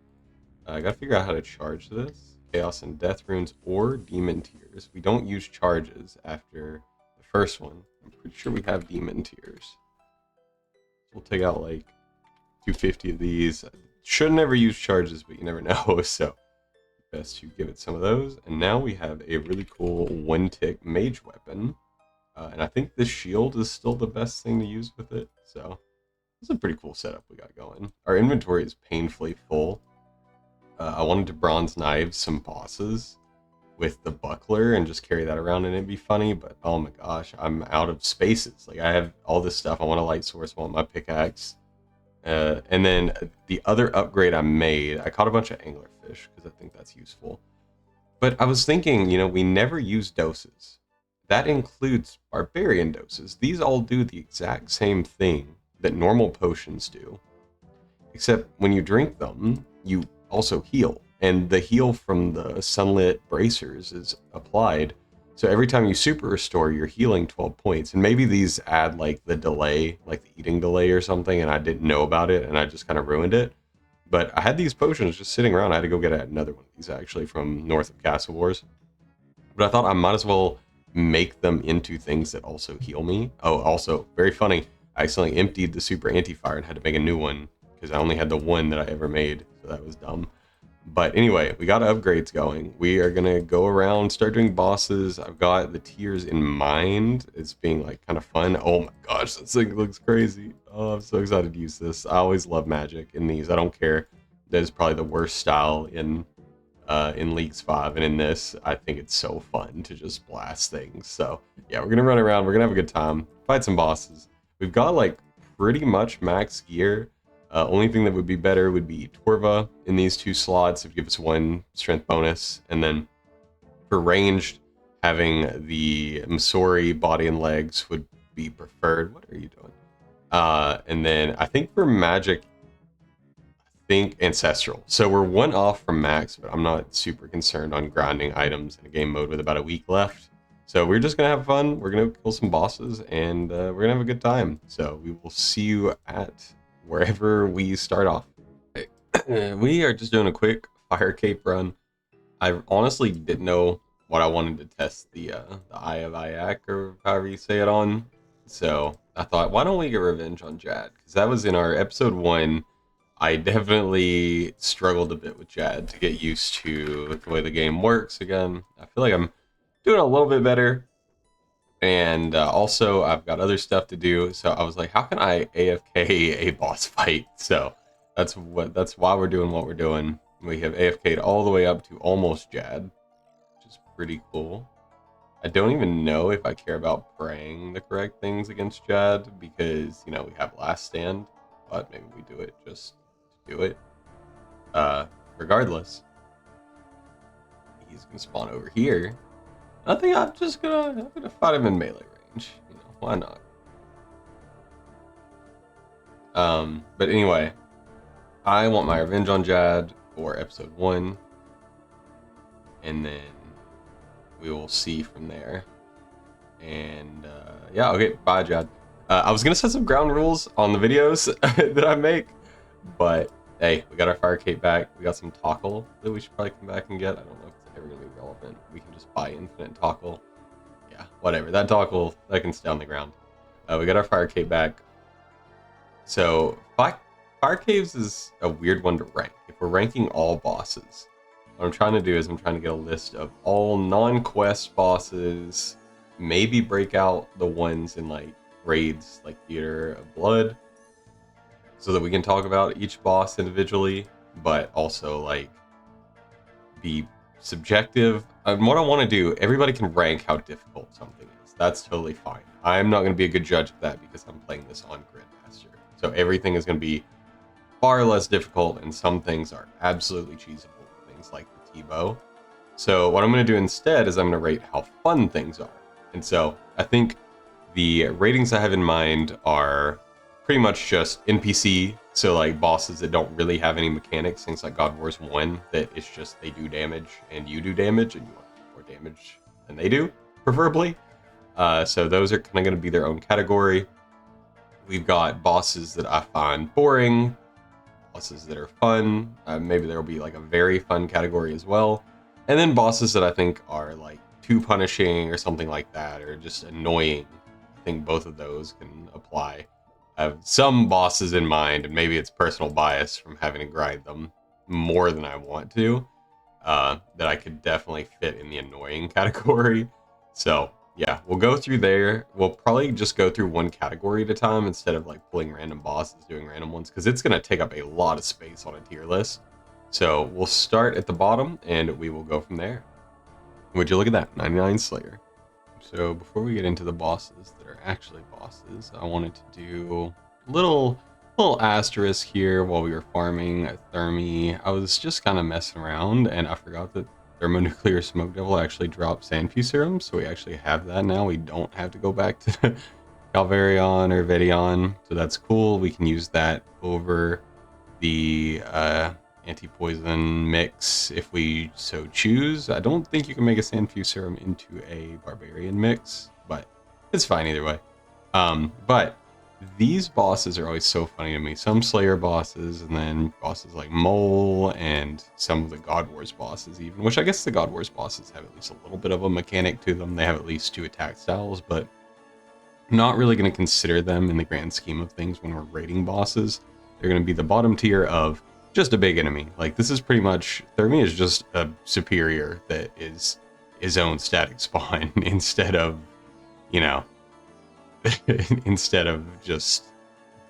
I gotta figure out how to charge this. Chaos and Death Runes or Demon Tears. We don't use charges after the first one. I'm pretty sure we have Demon Tears. We'll take out like 250 of these. Should never use charges, but you never know, so best to give it some of those. And now we have a really cool one-tick mage weapon. And I think this shield is still the best thing to use with it, so it's a pretty cool setup we got going. Our inventory is painfully full. I wanted to bronze knives some bosses with the buckler and just carry that around and it'd be funny, but oh my gosh, I'm out of spaces. Like, I have all this stuff. I want a light source, I want my pickaxe. And then the other upgrade I made, I caught a bunch of anglerfish because I think that's useful. But I was thinking, you know, we never use doses. That includes barbarian doses. These all do the exact same thing that normal potions do. Except when you drink them, you also heal. And the heal from the sunlit bracers is applied. So every time you super restore, you're healing 12 points. And maybe these add like the delay, like the eating delay or something, and I didn't know about it and I just kind of ruined it. But I had these potions just sitting around. I had to go get another one of these actually from north of Castle Wars. But I thought I might as well make them into things that also heal me. Oh, also, very funny, I accidentally emptied the super anti-fire and had to make a new one because I only had the one that I ever made, so that was dumb. But anyway, we got upgrades going. We are going to go around, start doing bosses. I've got the tiers in mind. It's being like kind of fun. Oh my gosh, this thing looks crazy. Oh, I'm so excited to use this. I always love magic in these. I don't care. That is probably the worst style in Leagues 5, and in this, I think it's so fun to just blast things. So yeah, we're going to run around. We're going to have a good time. Fight some bosses. We've got like pretty much max gear. Only thing that would be better would be Torva in these 2 slots. It would give us 1 strength bonus. And then for ranged, having the Masori body and legs would be preferred. What are you doing? And then I think for magic, I think Ancestral. So we're 1 off from max, but I'm not super concerned on grinding items in a game mode with about a week left. So we're just going to have fun. We're going to kill some bosses, and we're going to have a good time. So we will see you at wherever we start off. We are just doing a quick fire cape run. I honestly didn't know what I wanted to test the Eye of Ayak, or however you say it on. So I thought, why don't we get revenge on Jad? Because that was in our episode 1. I definitely struggled a bit with Jad to get used to the way the game works again. I feel like I'm doing a little bit better. And also, I've got other stuff to do, so I was like, how can I AFK a boss fight? So that's why we're doing what we're doing. We have AFK'd all the way up to almost Jad, which is pretty cool. I don't even know if I care about praying the correct things against Jad, because, you know, we have Last Stand, but maybe we do it just to do it. Regardless, he's gonna spawn over here. I think I'm gonna fight him in melee range. You know, why not? But anyway, I want my revenge on Jad for episode 1, and then we will see from there. And yeah, okay, bye, Jad. I was gonna set some ground rules on the videos that I make, but hey, we got our fire cape back. We got some Tockle that we should probably come back and get. I don't know if it's ever gonna be relevant. We can just buy infinite Tockle. Yeah, whatever. That Tockle, that can stay on the ground. We got our fire cape back. So fire caves is a weird one to rank. If we're ranking all bosses, what I'm trying to do is I'm trying to get a list of all non-quest bosses, maybe break out the ones in like raids like Theater of Blood, so that we can talk about each boss individually, but also like be subjective. And what I want to do, everybody can rank how difficult something is. That's totally fine. I'm not going to be a good judge of that because I'm playing this on Gridmaster. So everything is going to be far less difficult, and some things are absolutely cheesable. Things like the T-bow. So what I'm going to do instead is I'm going to rate how fun things are. And so I think the ratings I have in mind are pretty much just NPC, so like bosses that don't really have any mechanics, things like God Wars 1, that it's just they do damage and you do damage and you want more damage than they do, preferably. So those are kind of going to be their own category. We've got bosses that I find boring, bosses that are fun. Maybe there'll be like a very fun category as well. And then bosses that I think are like too punishing or something like that, or just annoying. I think both of those can apply. I have some bosses in mind, and maybe it's personal bias from having to grind them more than I want to, that I could definitely fit in the annoying category. So yeah, we'll go through there. We'll probably just go through one category at a time instead of like pulling random bosses, doing random ones, because it's going to take up a lot of space on a tier list. So we'll start at the bottom and we will go from there. Would you look at that? 99 Slayer. So before we get into the bosses that are actually bosses, I wanted to do a little asterisk here while we were farming at Thermi. I was just kind of messing around and I forgot that Thermonuclear Smoke Devil actually dropped Sandfew Serum, so we actually have that now. We don't have to go back to Calvarion or Vedion, so that's cool. We can use that over the anti-poison mix if we so choose. I don't think you can make a Sandfew Serum into a Barbarian mix, but it's fine either way. But these bosses are always so funny to me. Some Slayer bosses, and then bosses like Mole, and some of the God Wars bosses even, which I guess the God Wars bosses have at least a little bit of a mechanic to them. They have at least 2 attack styles, but I'm not really going to consider them in the grand scheme of things when we're rating bosses. They're going to be the bottom tier of just a big enemy. Like, this is pretty much, Thermi is just a superior that is his own static spawn instead of, you know, instead of just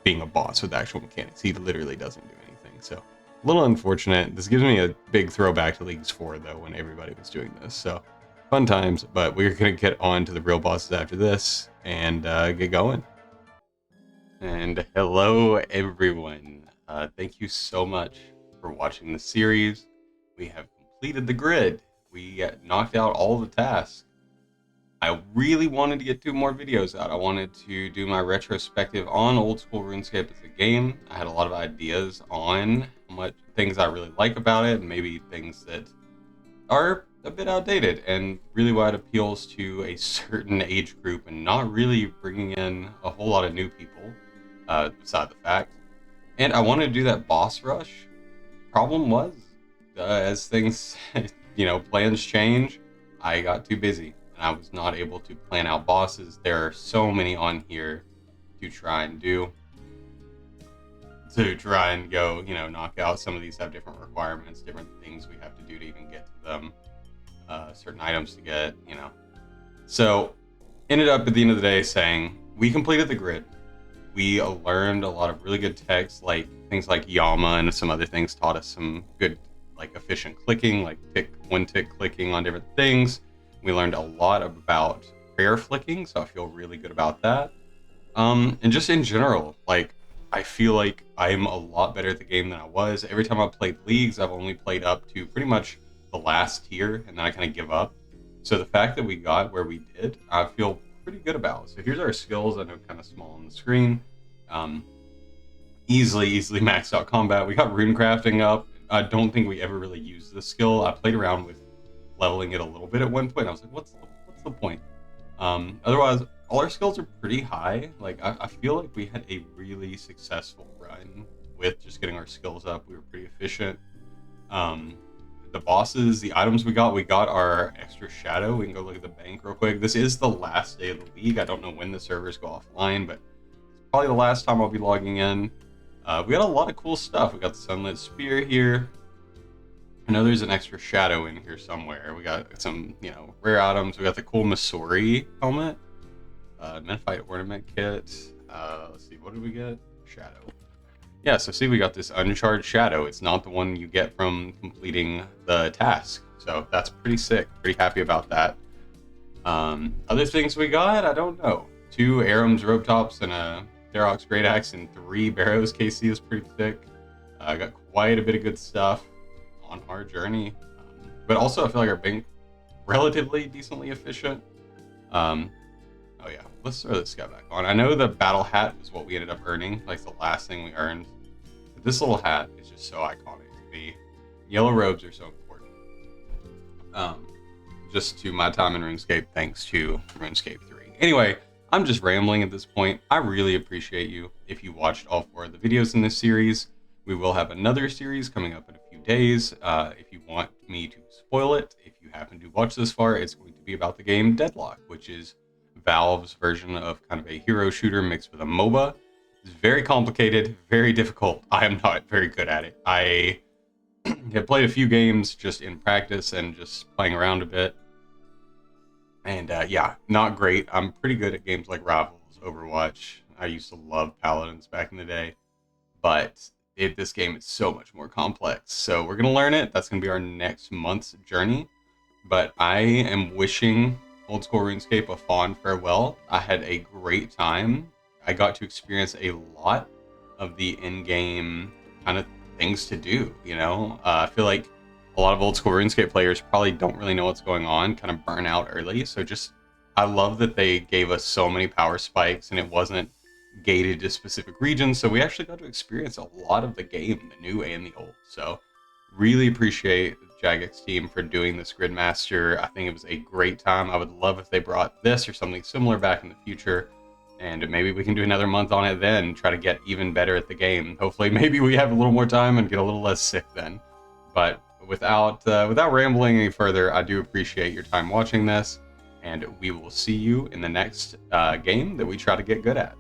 being a boss with actual mechanics. He literally doesn't do anything. So a little unfortunate. This gives me a big throwback to Leagues 4 though, when everybody was doing this. So fun times, but we're going to get on to the real bosses after this and get going. And hello everyone. Thank you so much for watching the series. We have completed the grid. We knocked out all the tasks. I really wanted to get 2 more videos out. I wanted to do my retrospective on old school RuneScape as a game. I had a lot of ideas on what things I really like about it, and maybe things that are a bit outdated, and really why it appeals to a certain age group and not really bringing in a whole lot of new people, beside the fact. And I wanted to do that boss rush. Problem was, as things, plans change, I got too busy. I was not able to plan out bosses. There are so many on here to try and do. To try and go, knock out. Some of these have different requirements, different things we have to do to even get to them. Certain items to get, So, ended up at the end of the day saying, we completed the grid. We learned a lot of really good techs, like things like Yama and some other things taught us some good, like efficient clicking, like one tick clicking on different things. We learned a lot about prayer flicking, so I feel really good about that. And just in general, like, I feel like I'm a lot better at the game than I was. Every time I've played Leagues, I've only played up to pretty much the last tier, and then I kind of give up. So the fact that we got where we did, I feel pretty good about. So here's our skills. I know kind of small on the screen. Easily maxed out combat. We got rune crafting up. I don't think we ever really used this skill. I played around with leveling it a little bit at one point. I was like, what's the point? Otherwise, all our skills are pretty high. Like, I feel like we had a really successful run with just getting our skills up. We were pretty efficient. The bosses, the items we got our extra shadow. We can go look at the bank real quick. This is the last day of the league. I don't know when the servers go offline, but it's probably the last time I'll be logging in. We got a lot of cool stuff. We got the Sunlit Spear here. I know there's an extra shadow in here somewhere. We got some, rare items. We got the cool Masori helmet. Menfight ornament kit. Let's see, what did we get? Shadow. Yeah, so see, we got this uncharged shadow. It's not the one you get from completing the task. So that's pretty sick. Pretty happy about that. Other things we got, I don't know. 2 Aram's rope tops and a Therox Great Axe and 3 Barrows KC is pretty thick. I got quite a bit of good stuff on our journey. But also I feel like our bank relatively decently efficient. I Oh yeah, let's throw this guy back on. I know the battle hat was what we ended up earning, like the last thing we earned. But this little hat is just so iconic. The yellow robes are so important. Just to my time in RuneScape, thanks to RuneScape 3. Anyway, I'm just rambling at this point. I really appreciate you if you watched all 4 of the videos in this series. We will have another series coming up in a few days. If you want me to spoil it, if you happen to watch this far, it's going to be about the game Deadlock, which is Valve's version of kind of a hero shooter mixed with a MOBA. It's very complicated, very difficult. I am not very good at it. I have played a few games just in practice and just playing around a bit. And yeah, not great. I'm pretty good at games like Rivals, Overwatch. I used to love Paladins back in the day. But this game is so much more complex. So we're going to learn it. That's going to be our next month's journey. But I am wishing Old School RuneScape a fond farewell. I had a great time. I got to experience a lot of the in-game kind of things to do, you know? I feel like a lot of Old School RuneScape players probably don't really know what's going on, kind of burn out early. So just, I love that they gave us so many power spikes and it wasn't gated to specific regions. So we actually got to experience a lot of the game, the new and the old. So really appreciate the Jagex team for doing this Gridmaster. I think it was a great time. I would love if they brought this or something similar back in the future. And maybe we can do another month on it then, try to get even better at the game. Hopefully, maybe we have a little more time and get a little less sick then. But without rambling any further, I do appreciate your time watching this, and we will see you in the next game that we try to get good at.